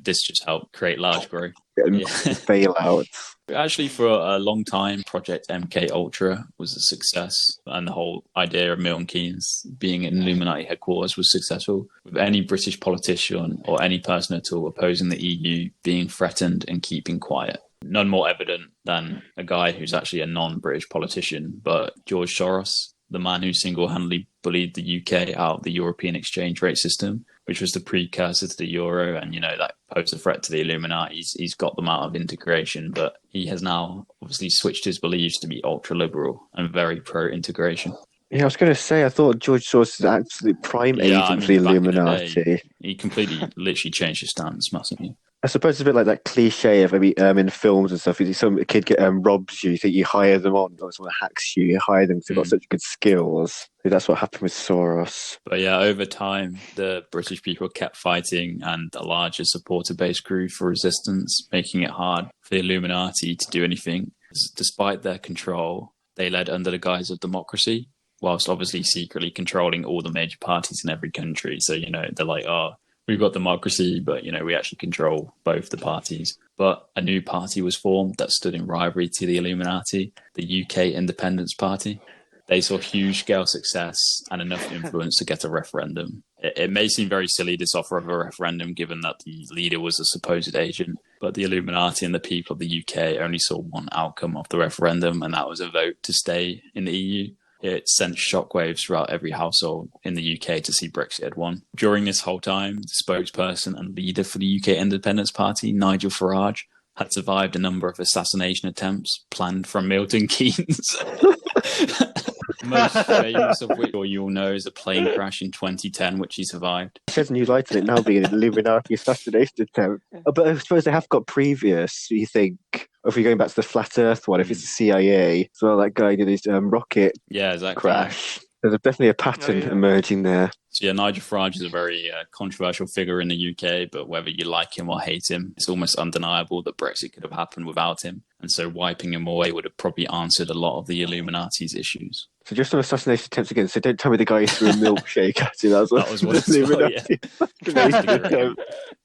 this just helped create large growth. Bailouts. Actually, for a long time, Project MKUltra was a success, and the whole idea of Milton Keynes being in Illuminati headquarters was successful, with any British politician or any person at all opposing the EU being threatened and keeping quiet. None more evident than a guy who's actually a non-British politician, but George Soros, the man who single-handedly bullied the UK out of the European exchange rate system, which was the precursor to the euro, and that posed a threat to the Illuminati. He's got them out of integration, but he has now obviously switched his beliefs to be ultra-liberal and very pro-integration. Yeah, I was going to say, I thought George Soros is an absolute prime agent for the Illuminati. He completely, literally changed his stance massively. I suppose it's a bit like that cliche of maybe in films and stuff. If some kid robs you, you think you hire them on, or someone hacks you, you hire them because they've got such good skills. I think that's what happened with Soros. But yeah, over time, the British people kept fighting, and a larger supporter base grew for resistance, making it hard for the Illuminati to do anything. Despite their control, they led under the guise of democracy, whilst obviously secretly controlling all the major parties in every country. So, they're like, we've got democracy, but, we actually control both the parties. But a new party was formed that stood in rivalry to the Illuminati, the UK Independence Party. They saw huge-scale success and enough influence to get a referendum. It may seem very silly, this offer of a referendum, given that the leader was a supposed agent, but the Illuminati and the people of the UK only saw one outcome of the referendum, and that was a vote to stay in the EU. It sent shockwaves throughout every household in the UK to see Brexit had won. During this whole time, the spokesperson and leader for the UK Independence Party, Nigel Farage, had survived a number of assassination attempts planned from Milton Keynes. Most famous of which you'll know is a plane crash in 2010, which he survived. Sheds a new light on it now being an Illuminati assassination attempt. But I suppose they have got previous, you think, if you're going back to the Flat Earth one, if it's the CIA, so that guy did his rocket crash. There's definitely a pattern emerging there. So yeah, Nigel Farage is a very controversial figure in the UK, but whether you like him or hate him, it's almost undeniable that Brexit could have happened without him. And so wiping him away would have probably answered a lot of the Illuminati's issues. So just on assassination attempts again, so don't tell me the guy who threw a milkshake at you. That was what it's yeah.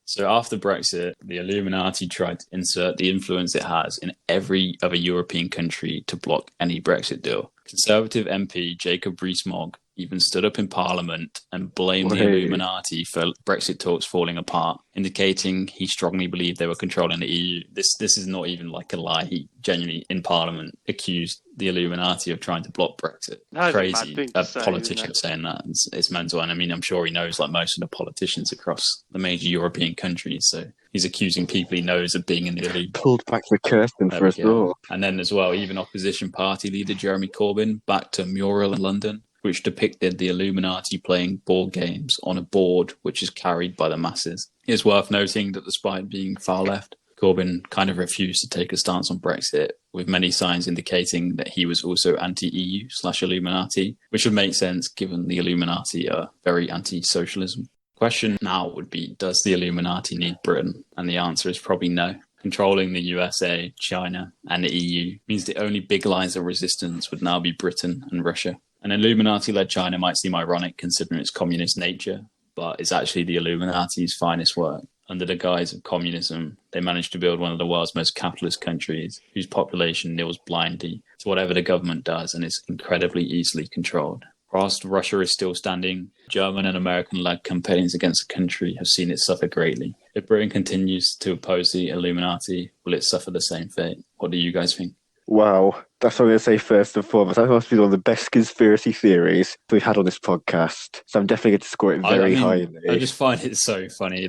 So after Brexit, the Illuminati tried to insert the influence it has in every other European country to block any Brexit deal. Conservative MP Jacob Rees-Mogg even stood up in Parliament and blamed the Illuminati for Brexit talks falling apart, indicating he strongly believed they were controlling the EU. This is not even like a lie. He genuinely, in Parliament, accused the Illuminati of trying to block Brexit. Crazy. A politician saying that. It's mental. And I mean, I'm sure he knows like most of the politicians across the major European countries. So he's accusing people he knows of being in the elite. Pulled back the curtain for us all. And then as well, even opposition party leader Jeremy Corbyn backed a mural in London which depicted the Illuminati playing board games on a board which is carried by the masses. It's worth noting that despite being far left, Corbyn kind of refused to take a stance on Brexit, with many signs indicating that he was also anti-EU/Illuminati, which would make sense given the Illuminati are very anti-socialism. Question now would be, does the Illuminati need Britain? And the answer is probably no. Controlling the USA, China, and the EU means the only big lines of resistance would now be Britain and Russia. An Illuminati-led China might seem ironic considering its communist nature, but it's actually the Illuminati's finest work. Under the guise of communism, they managed to build one of the world's most capitalist countries, whose population kneels blindly to whatever the government does and is incredibly easily controlled. Whilst Russia is still standing, German and American-led campaigns against the country have seen it suffer greatly. If Britain continues to oppose the Illuminati, will it suffer the same fate? What do you guys think? Wow, that's what I'm going to say first and foremost. That must be one of the best conspiracy theories we've had on this podcast. So I'm definitely going to score it very highly. I just find it so funny.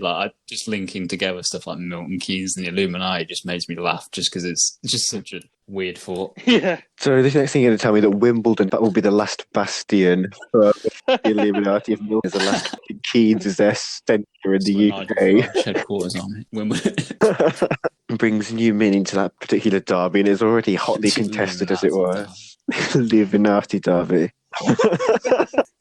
Just linking together stuff like Milton, Keynes and the Illuminati just makes me laugh just because it's just such a weird thought. Yeah. So this next thing you're going to tell me that Wimbledon, that will be the last bastion for the Illuminati. If Milton is the last, Keynes is their centre in the UK. Headquarters on Wimbledon. Brings new meaning to that particular derby, and it's already hotly contested as it was. Illuminati derby.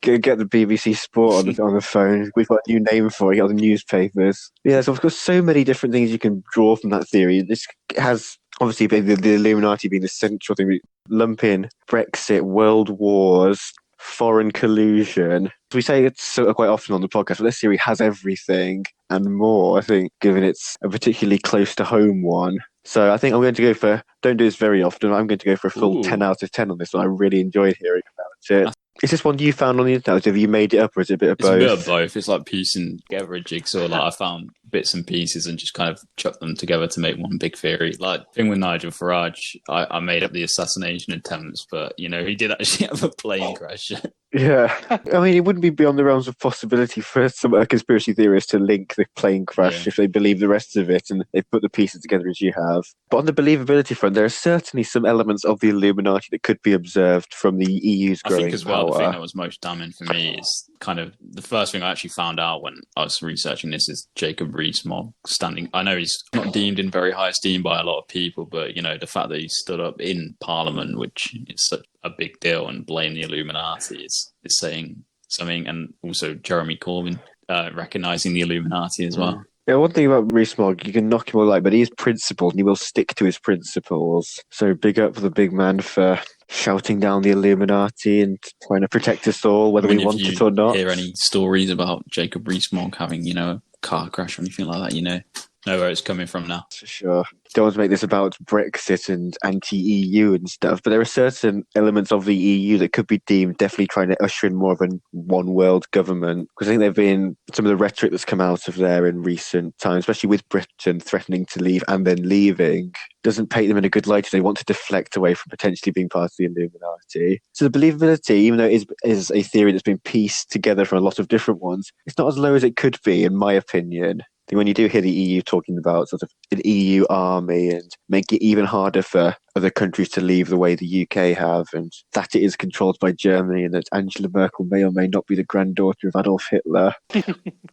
Get the BBC Sport on the phone. We've got a new name for it on the newspapers. Yeah, so of course, so many different things you can draw from that theory. This has obviously the Illuminati being the central thing. We lump in Brexit, world wars, foreign collusion. We say it quite often on the podcast, but this theory has everything and more, I think, given it's a particularly close to home one. So I think I'm going to go for, don't do this very often, I'm going to go for a full 10 out of 10 on this one. I really enjoyed hearing about it. Is this one you found on the internet? Have you made it up, or is it a bit of both? It's a bit of both. It's like piecing together a jigsaw. Like I found bits and pieces and just kind of chucked them together to make one big theory. Like the thing with Nigel Farage, I made up the assassination attempts, but he did actually have a plane crash. Yeah, I mean, it wouldn't be beyond the realms of possibility for some conspiracy theorists to link the plane crash if they believe the rest of it and they put the pieces together as you have. But on the believability front, there are certainly some elements of the Illuminati that could be observed from the EU's growing power. I think as well, the thing that was most damning for me is kind of the first thing I actually found out when I was researching this is Jacob Rees-Mogg standing. I know he's not deemed in very high esteem by a lot of people, but the fact that he stood up in Parliament, which is such a big deal, and blame the Illuminati is saying something. And also Jeremy Corbyn recognising the Illuminati as well. Yeah, one thing about Rees-Mogg, you can knock him all out, but he is principled and he will stick to his principles. So big up for the big man for shouting down the Illuminati and trying to protect us all, whether we want it or not. Hear any stories about Jacob Rees-Mogg having, a car crash or anything like that, know where it's coming from now. For sure. Don't want to make this about Brexit and anti-EU and stuff, but there are certain elements of the EU that could be deemed definitely trying to usher in more of a one-world government. Because I think there have been some of the rhetoric that's come out of there in recent times, especially with Britain threatening to leave and then leaving, doesn't paint them in a good light if they want to deflect away from potentially being part of the Illuminati. So the believability, even though it is a theory that's been pieced together from a lot of different ones, it's not as low as it could be, in my opinion. When you do hear the EU talking about sort of an EU army and make it even harder for other countries to leave the way the UK have, and that it is controlled by Germany and that Angela Merkel may or may not be the granddaughter of Adolf Hitler.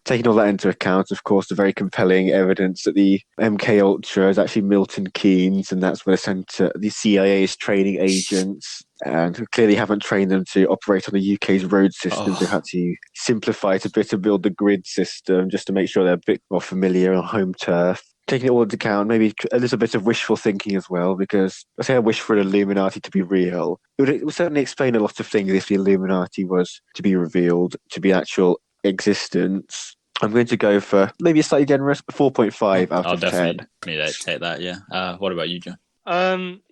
Taking all that into account, of course, the very compelling evidence that the MKUltra is actually Milton Keynes, and that's where the CIA is training agents. And clearly haven't trained them to operate on the UK's road system. They've had to simplify it a bit and build the grid system just to make sure they're a bit more familiar on home turf. Taking it all into account, maybe a little bit of wishful thinking as well, because I say I wish for an Illuminati to be real. It would certainly explain a lot of things if the Illuminati was to be revealed, to be actual existence. I'm going to go for maybe a slightly generous 4.5 out of 10. I'll definitely take that, yeah. What about you, John?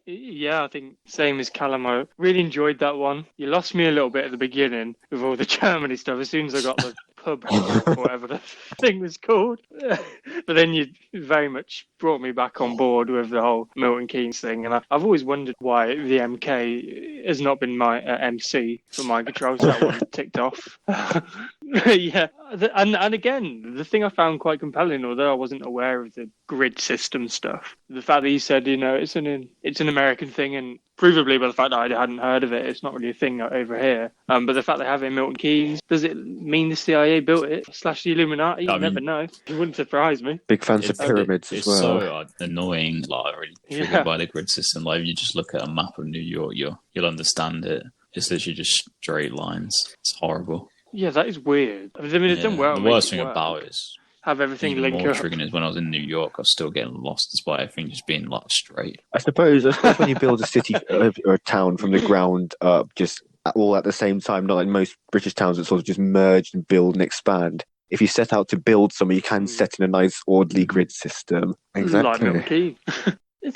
Yeah, I think same as Calum. I really enjoyed that one. You lost me a little bit at the beginning with all the Germany stuff. As soon as I got the pub or whatever the thing was called, but then you very much brought me back on board with the whole Milton Keynes thing. And I've always wondered why the MK has not been my MC for mind control, so that one ticked off. Yeah, and again, the thing I found quite compelling, although I wasn't aware of the grid system stuff, the fact that he said, it's an American thing, and provably by the fact that I hadn't heard of it, it's not really a thing over here. But the fact they have it in Milton Keynes, does it mean the CIA built it / the Illuminati? You never know. It wouldn't surprise me. Big fans of pyramids as well. It's so annoying, like really triggered by the grid system. Like if you just look at a map of New York, you'll understand it. It's literally just straight lines. It's horrible. Yeah, that is weird. I mean, it's done well. The worst thing about it is have everything even linked more up. triggering is when I was in New York, I was still getting lost despite everything just being like straight. I suppose when you build a city or a town from the ground up, just all at the same time, not like most British towns that sort of just merge and build and expand. If you set out to build somewhere, you can set in a nice orderly grid system. Exactly. Like Milton Keynes.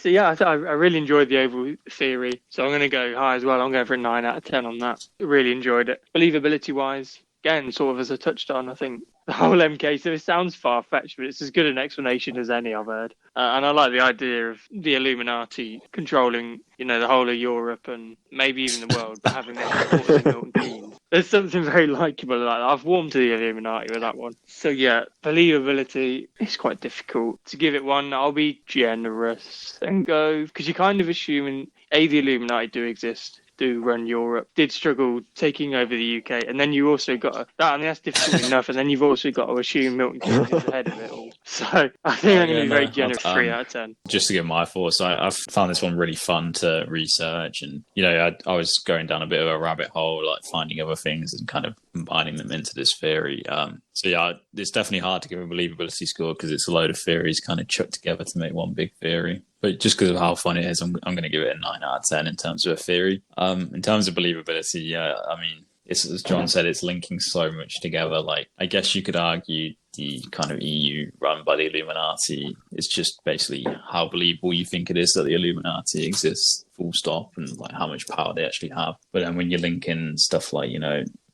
So yeah, I really enjoyed the overall theory. So I'm going to go high as well. I'm going for a 9 out of 10 on that. Really enjoyed it. Believability-wise, again, sort of as I touched on, I think the whole MK, so it sounds far-fetched, but it's as good an explanation as any I've heard. And I like the idea of the Illuminati controlling, the whole of Europe and maybe even the world, but having their headquarters in Milton Keynes. There's something very likeable like that. I've warmed to the Illuminati with that one. So yeah, believability is quite difficult. To give it one, I'll be generous and go, because you're kind of assuming, the Illuminati do exist, do run Europe, did struggle taking over the UK, and then you also got that's difficult enough, and then you've also got to assume Milton Keynes is ahead of it all. So I think I'm going to be very generous, 3 out of 10. Just to give my thoughts, I found this one really fun to research, and I was going down a bit of a rabbit hole, like finding other things and kind of combining them into this theory. So yeah, it's definitely hard to give a believability score because it's a load of theories kind of chucked together to make one big theory. But just because of how fun it is, I'm going to give it a 9 out of 10 in terms of a theory. In terms of believability, yeah, I mean, it's, as John said, it's linking so much together. Like, I guess you could argue the kind of EU run by the Illuminati is just basically how believable you think it is that the Illuminati exists, full stop, and like how much power they actually have. But then when you link in stuff like,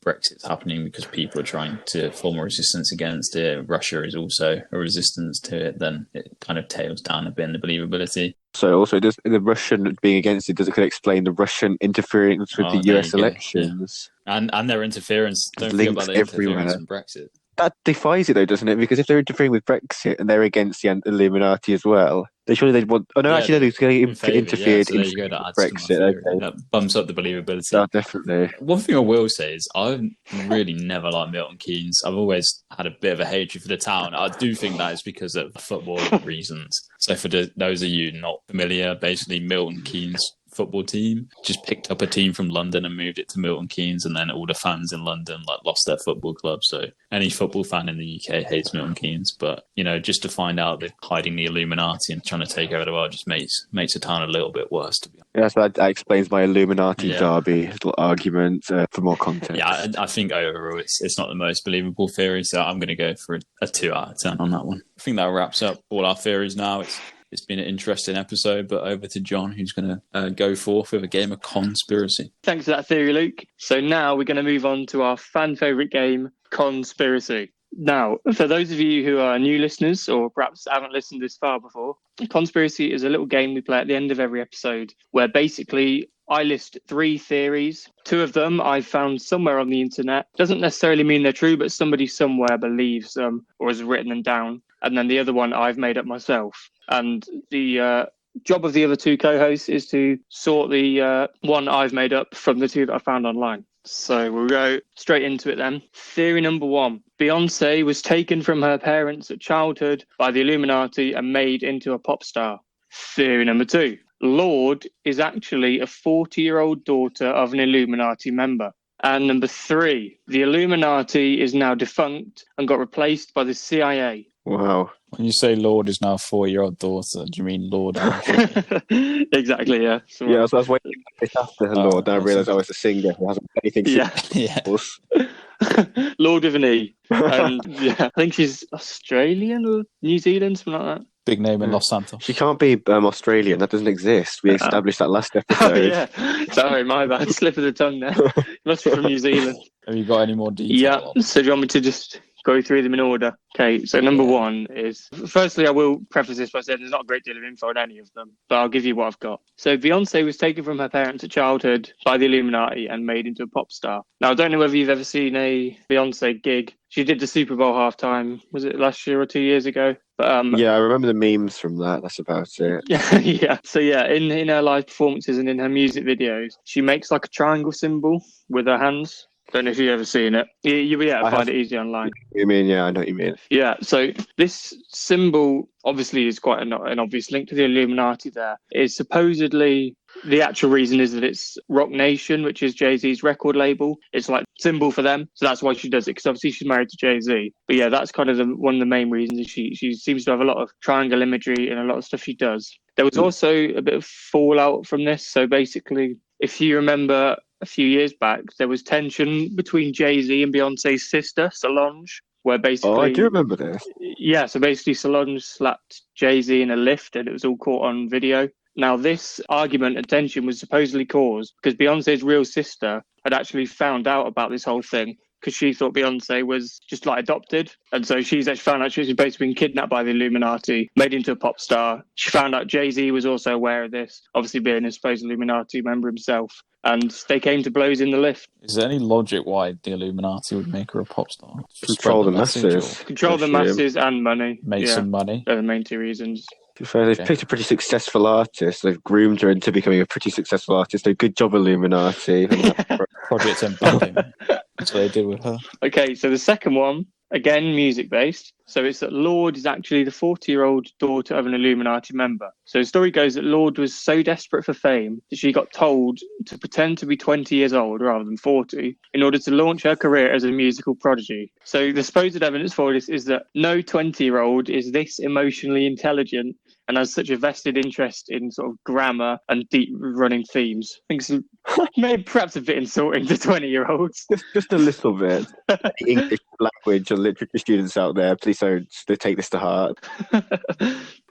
Brexit's happening because people are trying to form a resistance against it, Russia is also a resistance to it, then it kind of tails down a bit in the believability. So also, does the Russian being against it, does it could explain the Russian interference with the US elections? Yeah. And their interference, don't forget about their interference in Brexit. That defies it though, doesn't it? Because if they're interfering with Brexit and they're against the Illuminati as well, they'd want... Oh no, actually, they're going to interfere in Brexit. Okay. That bumps up the believability. Oh, definitely. One thing I will say is I've really never liked Milton Keynes. I've always had a bit of a hatred for the town. I do think that is because of football reasons. So for those of you not familiar, basically Milton Keynes football team just picked up a team from London and moved it to Milton Keynes, and then all the fans in London lost their football club. So any football fan in the UK hates Milton Keynes. But just to find out they're hiding the Illuminati and trying to take over the world just makes the town a little bit worse, to be honest. Yeah, so that explains my Illuminati derby little argument for more context. Yeah, I think overall it's not the most believable theory, so I'm going to go for a 2 out of 10 on that one. I think that wraps up all our theories now. It's been an interesting episode, but over to John, who's going to go forth with a game of conspiracy. Thanks for that theory, Luke. So now we're going to move on to our fan favourite game, Conspiracy. Now, for those of you who are new listeners or perhaps haven't listened this far before, Conspiracy is a little game we play at the end of every episode where basically I list 3 theories. 2 of them I've found somewhere on the internet. Doesn't necessarily mean they're true, but somebody somewhere believes them or has written them down. And then the other one I've made up myself. And the job of the other 2 co-hosts is to sort the one I've made up from the 2 that I found online. So we'll go straight into it then. Theory number 1. Beyonce was taken from her parents at childhood by the Illuminati and made into a pop star. Theory number 2. Lorde is actually a 40-year-old daughter of an Illuminati member. And number 3. The Illuminati is now defunct and got replaced by the CIA. Wow. When you say Lorde is now a 4-year-old daughter, do you mean Lorde? Exactly, yeah. So, yeah, I was waiting it's after her Lorde. Then I realised I was a singer who hasn't anything to Lorde with an E. And I think she's Australian or New Zealand, something like that. Big name in Los Santos. She can't be Australian. That doesn't exist. We established that last episode. Oh, yeah. Sorry, my bad. Slip of the tongue there. Must be from New Zealand. Have you got any more detail? Yeah. So do you want me to just go through them in order? Okay, so number one is, firstly, I will preface this by saying there's not a great deal of info on any of them, but I'll give you what I've got. So Beyonce was taken from her parents at childhood by the Illuminati and made into a pop star. Now, I don't know whether you've ever seen a Beyonce gig. She did the Super Bowl halftime, was it last year or 2 years ago? But, yeah, I remember the memes from that. That's about it. Yeah. So yeah, in her live performances and in her music videos, she makes like a triangle symbol with her hands. Don't know if you've ever seen it. Yeah, I find it easy online. You mean, yeah, I know what you mean. Yeah, so this symbol obviously is quite an obvious link to the Illuminati there. It's supposedly, the actual reason is that it's Rock Nation, which is Jay-Z's record label. It's like symbol for them, so that's why she does it, because obviously she's married to Jay-Z. But yeah, that's kind of one of the main reasons. She seems to have a lot of triangle imagery in a lot of stuff she does. There was also a bit of fallout from this. So basically, if you remember a few years back, there was tension between Jay-Z and Beyonce's sister, Solange, where basically... Oh, I do remember this. Yeah, so basically Solange slapped Jay-Z in a lift and it was all caught on video. Now, this argument and tension was supposedly caused because Beyonce's real sister had actually found out about this whole thing because she thought Beyonce was just like adopted. And so she's actually found out she was basically been kidnapped by the Illuminati, made into a pop star. She found out Jay-Z was also aware of this, obviously being a supposed Illuminati member himself. And they came to blows in the lift. Is there any logic why the Illuminati would make her a pop star? Control the masses. Control the masses and money. Make some money. They're the main two reasons. To be fair, they've picked a pretty successful artist. They've groomed her into becoming a pretty successful artist. So good job, Illuminati. Project Empathy. That's what they did with her. Okay, so the second one, again, music-based. So it's that Lorde is actually the 40-year-old daughter of an Illuminati member. So the story goes that Lorde was so desperate for fame that she got told to pretend to be 20 years old rather than 40 in order to launch her career as a musical prodigy. So the supposed evidence for this is that no 20-year-old is this emotionally intelligent and has such a vested interest in sort of grammar and deep running themes. I think it's maybe perhaps a bit insulting to 20-year-olds. Just a little bit. English language and literature students out there, please don't take this to heart.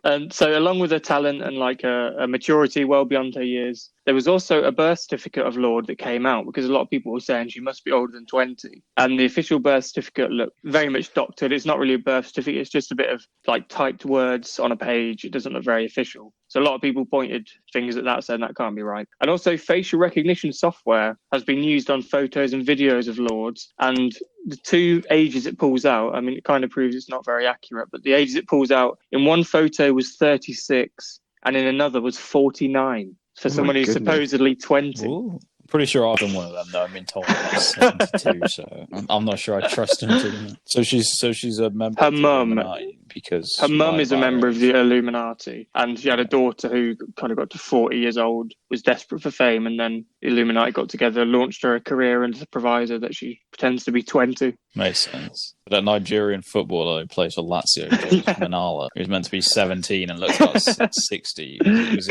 And so along with her talent and like a maturity well beyond her years, there was also a birth certificate of Lorde that came out because a lot of people were saying she must be older than 20. And the official birth certificate looked very much doctored. It's not really a birth certificate. It's just a bit of like typed words on a page. It doesn't look very official. So a lot of people pointed fingers at that saying that can't be right. And also facial recognition software has been used on photos and videos of Lordes. And the two ages it pulls out, I mean, it kind of proves it's not very accurate, but the ages it pulls out in one photo was 36 and in another was 49 for someone who's supposedly 20. Ooh. Pretty sure I've done one of them though. I've been told about 72, so I'm not sure I trust him to do that. So she's a member her of the mum, Illuminati because her mum is a member of the Illuminati, and she had a daughter who kind of got to 40 years old, was desperate for fame, and then the Illuminati got together, launched her a career under the proviso that she pretends to be 20. Makes sense. But that Nigerian footballer who plays for Lazio, Manala, who's meant to be 17 and looks like 60.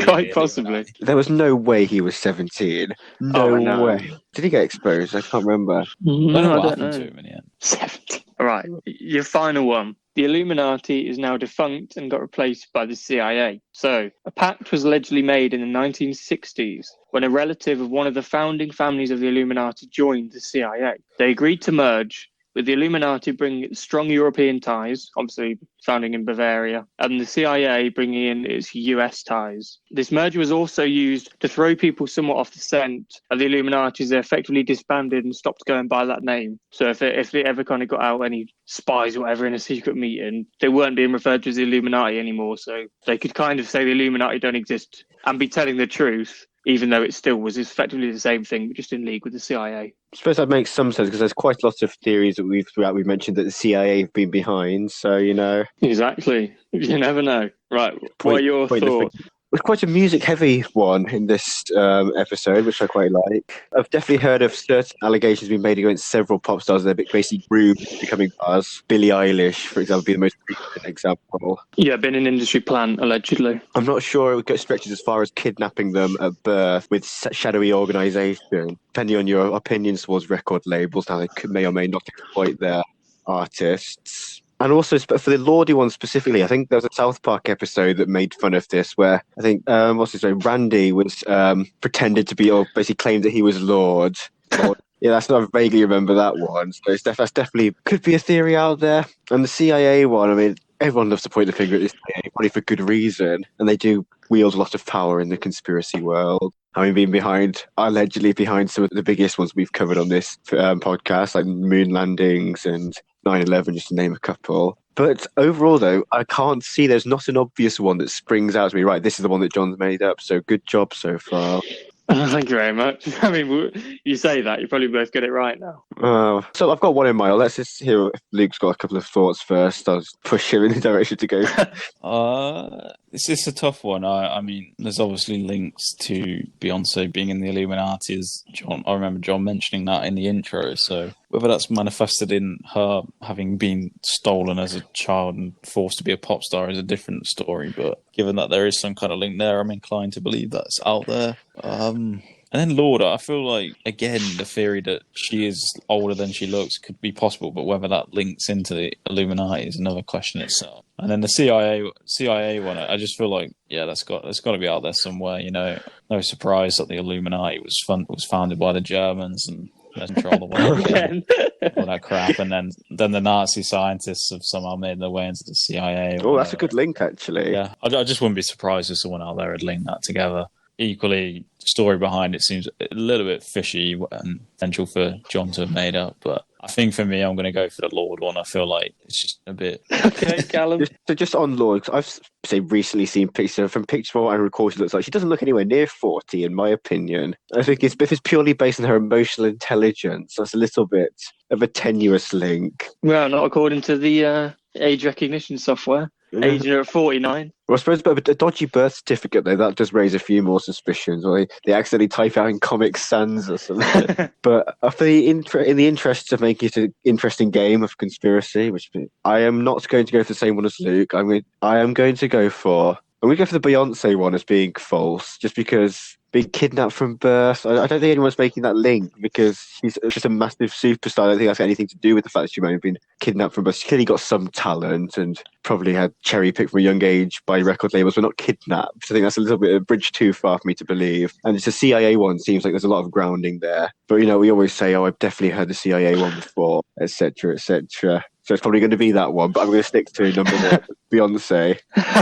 Quite possibly. There was no way he was 17. No way. Did he get exposed? I can't remember. No, I don't know. To him in the end. 17. All right, your final one. The Illuminati is now defunct and got replaced by the CIA. So, a pact was allegedly made in the 1960s when a relative of one of the founding families of the Illuminati joined the CIA. They agreed to merge, with the Illuminati bringing strong European ties, obviously founding in Bavaria, and the CIA bringing in its US ties. This merger was also used to throw people somewhat off the scent of the Illuminati as they effectively disbanded and stopped going by that name. So if they ever kind of got out any spies or whatever in a secret meeting, they weren't being referred to as the Illuminati anymore. So they could kind of say the Illuminati don't exist and be telling the truth, even though it still was effectively the same thing, but just in league with the CIA. I suppose that makes some sense because there's quite a lot of theories that we've mentioned that the CIA have been behind. So, you know. Exactly. You never know. Right. What are your thoughts? It's quite a music-heavy one in this episode, which I quite like. I've definitely heard of certain allegations being made against several pop stars. They're basically groomed becoming stars. Billie Eilish, for example, would be the most recent example. Yeah, been an industry plant, allegedly. I'm not sure it stretches as far as kidnapping them at birth with shadowy organisation. Depending on your opinions towards record labels, now they may or may not exploit their artists. And also for the Lordy one specifically, I think there was a South Park episode that made fun of this, where I think what's his name, Randy was pretended to be, or basically claimed that he was Lord. Yeah, I vaguely remember that one. So that's definitely could be a theory out there. And the CIA one, I mean, everyone loves to point the finger at the CIA, probably for good reason, and they do wield a lot of power in the conspiracy world. I mean, being allegedly behind some of the biggest ones we've covered on this podcast, like moon landings and 9/11, just to name a couple. But overall, though, I can't see there's not an obvious one that springs out to me. Right, this is the one that John's made up. So good job so far. Thank you very much. I mean, you say that, you probably both get it right now. So I've got one in mind. Let's just hear if Luke's got a couple of thoughts first. I'll just push him in the direction to go. It's a tough one. I mean, there's obviously links to Beyonce being in the Illuminati, as I remember John mentioning that in the intro. So whether that's manifested in her having been stolen as a child and forced to be a pop star is a different story. But given that there is some kind of link there, I'm inclined to believe that's out there. And then Lauder, I feel like, again, the theory that she is older than she looks could be possible, but whether that links into the Illuminati is another question itself. And then the CIA one, I just feel like, yeah, that's got to be out there somewhere. You know, no surprise that the Illuminati was founded by the Germans and control the world and all that crap. And then the Nazi scientists have somehow made their way into the CIA. Oh, that's a good link, actually. Yeah, I just wouldn't be surprised if someone out there had linked that together. Equally, the story behind it seems a little bit fishy and potential for John to have made up. But I think for me, I'm going to go for the Lord one. I feel like it's just a bit... Okay, Calum. just on Lord, I've recently seen pictures what I recall she looks like. She doesn't look anywhere near 40, in my opinion. I think if it's purely based on her emotional intelligence, that's a little bit of a tenuous link. Well, not according to the age recognition software. Aging her at 49. Well, I suppose, but a dodgy birth certificate, though, that does raise a few more suspicions. Or they accidentally type out in Comic Sans or something. But in the interests of making it an interesting game of conspiracy, which I am not going to go for the same one as Luke. I'm going to go for the Beyonce one as being false, just because being kidnapped from birth. I don't think anyone's making that link because she's just a massive superstar. I don't think that's got anything to do with the fact that she might have been kidnapped from birth. She clearly got some talent and probably had cherry picked from a young age by record labels, but not kidnapped. I think that's a little bit of a bridge too far for me to believe. And it's a CIA one. Seems like there's a lot of grounding there. But, you know, we always say, I've definitely heard the CIA one before, etc., etc. So it's probably going to be that one, but I'm going to stick to number one, Beyonce.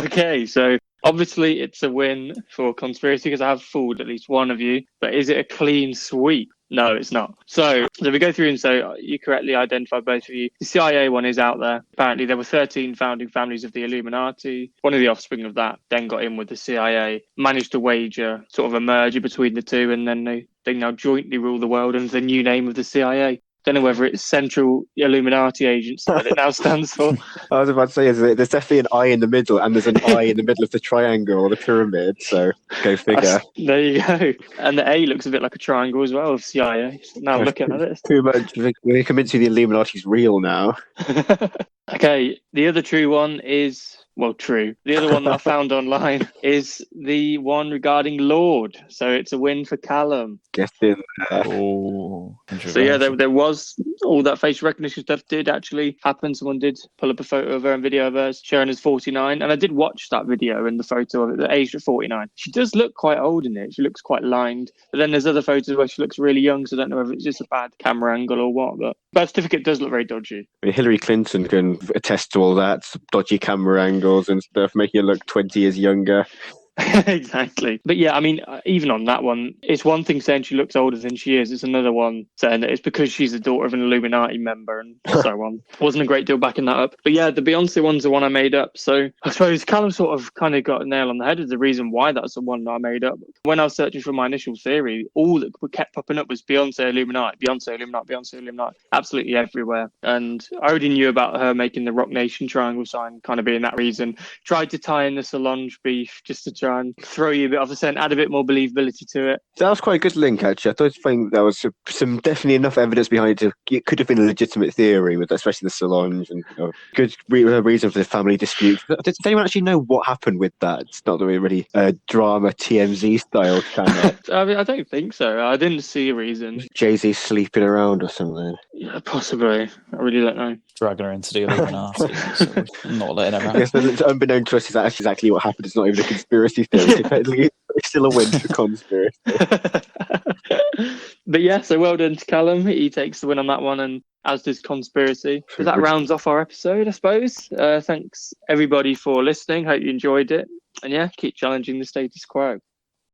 Okay, so obviously it's a win for conspiracy because I have fooled at least one of you, but is it a clean sweep? No, it's not. So we go through and so you correctly identified both of you. The CIA one is out there. Apparently there were 13 founding families of the Illuminati. One of the offspring of that then got in with the CIA, managed to wage a sort of a merger between the two, and then they now jointly rule the world under the new name of the CIA. Don't know whether it's Central Illuminati Agency that it now stands for. I was about to say, there's definitely an eye in the middle, and there's an eye in the middle of the triangle or the pyramid, so go figure. There you go. And the A looks a bit like a triangle as well of CIA. Now looking at it. Too much. We're convinced the Illuminati's real now. Okay, the other true one is... Well, true. The other one that I found online is the one regarding Lord. So it's a win for Calum. Get in there. Oh, so yeah, there was all that facial recognition stuff did actually happen. Someone did pull up a photo of her and video of hers showing as 49. And I did watch that video and the photo of it, the aged at 49. She does look quite old in it. She looks quite lined. But then there's other photos where she looks really young. So I don't know whether it's just a bad camera angle or what. But birth certificate does look very dodgy. I mean, Hillary Clinton can attest to all that. Dodgy camera angles and stuff, making her look 20 years younger. Exactly. But yeah, I mean, even on that one, it's one thing saying she looks older than she is. It's another one saying that it's because she's the daughter of an Illuminati member and so on. Wasn't a great deal backing that up. But yeah, the Beyonce one's the one I made up. So I suppose Calum sort of kind of got a nail on the head of the reason why that's the one that I made up. When I was searching for my initial theory, all that kept popping up was Beyonce Illuminati, Beyonce Illuminati, Beyonce Illuminati, absolutely everywhere. And I already knew about her making the Rock Nation triangle sign kind of being that reason. Tried to tie in the Solange beef just to try and throw you a bit off the scent, add a bit more believability to it. That was quite a good link, actually. I think there was some definitely enough evidence behind it. It could have been a legitimate theory, with especially the Solange, and good reason for the family dispute. Does anyone actually know what happened with that? It's not the really drama TMZ style channel. I mean, I don't think so. I didn't see a reason. Jay-Z sleeping around or something. Yeah, possibly. I really don't know. Dragging her into the Illuminati, sort of not letting her out. Yes, it's unbeknown to us, is actually exactly what happened. It's not even a conspiracy theory. Technically, it's still a win for conspiracy. But yeah, so well done to Calum. He takes the win on that one, and as does Conspiracy. So that rounds off our episode, I suppose. Thanks everybody for listening. Hope you enjoyed it. And yeah, keep challenging the status quo.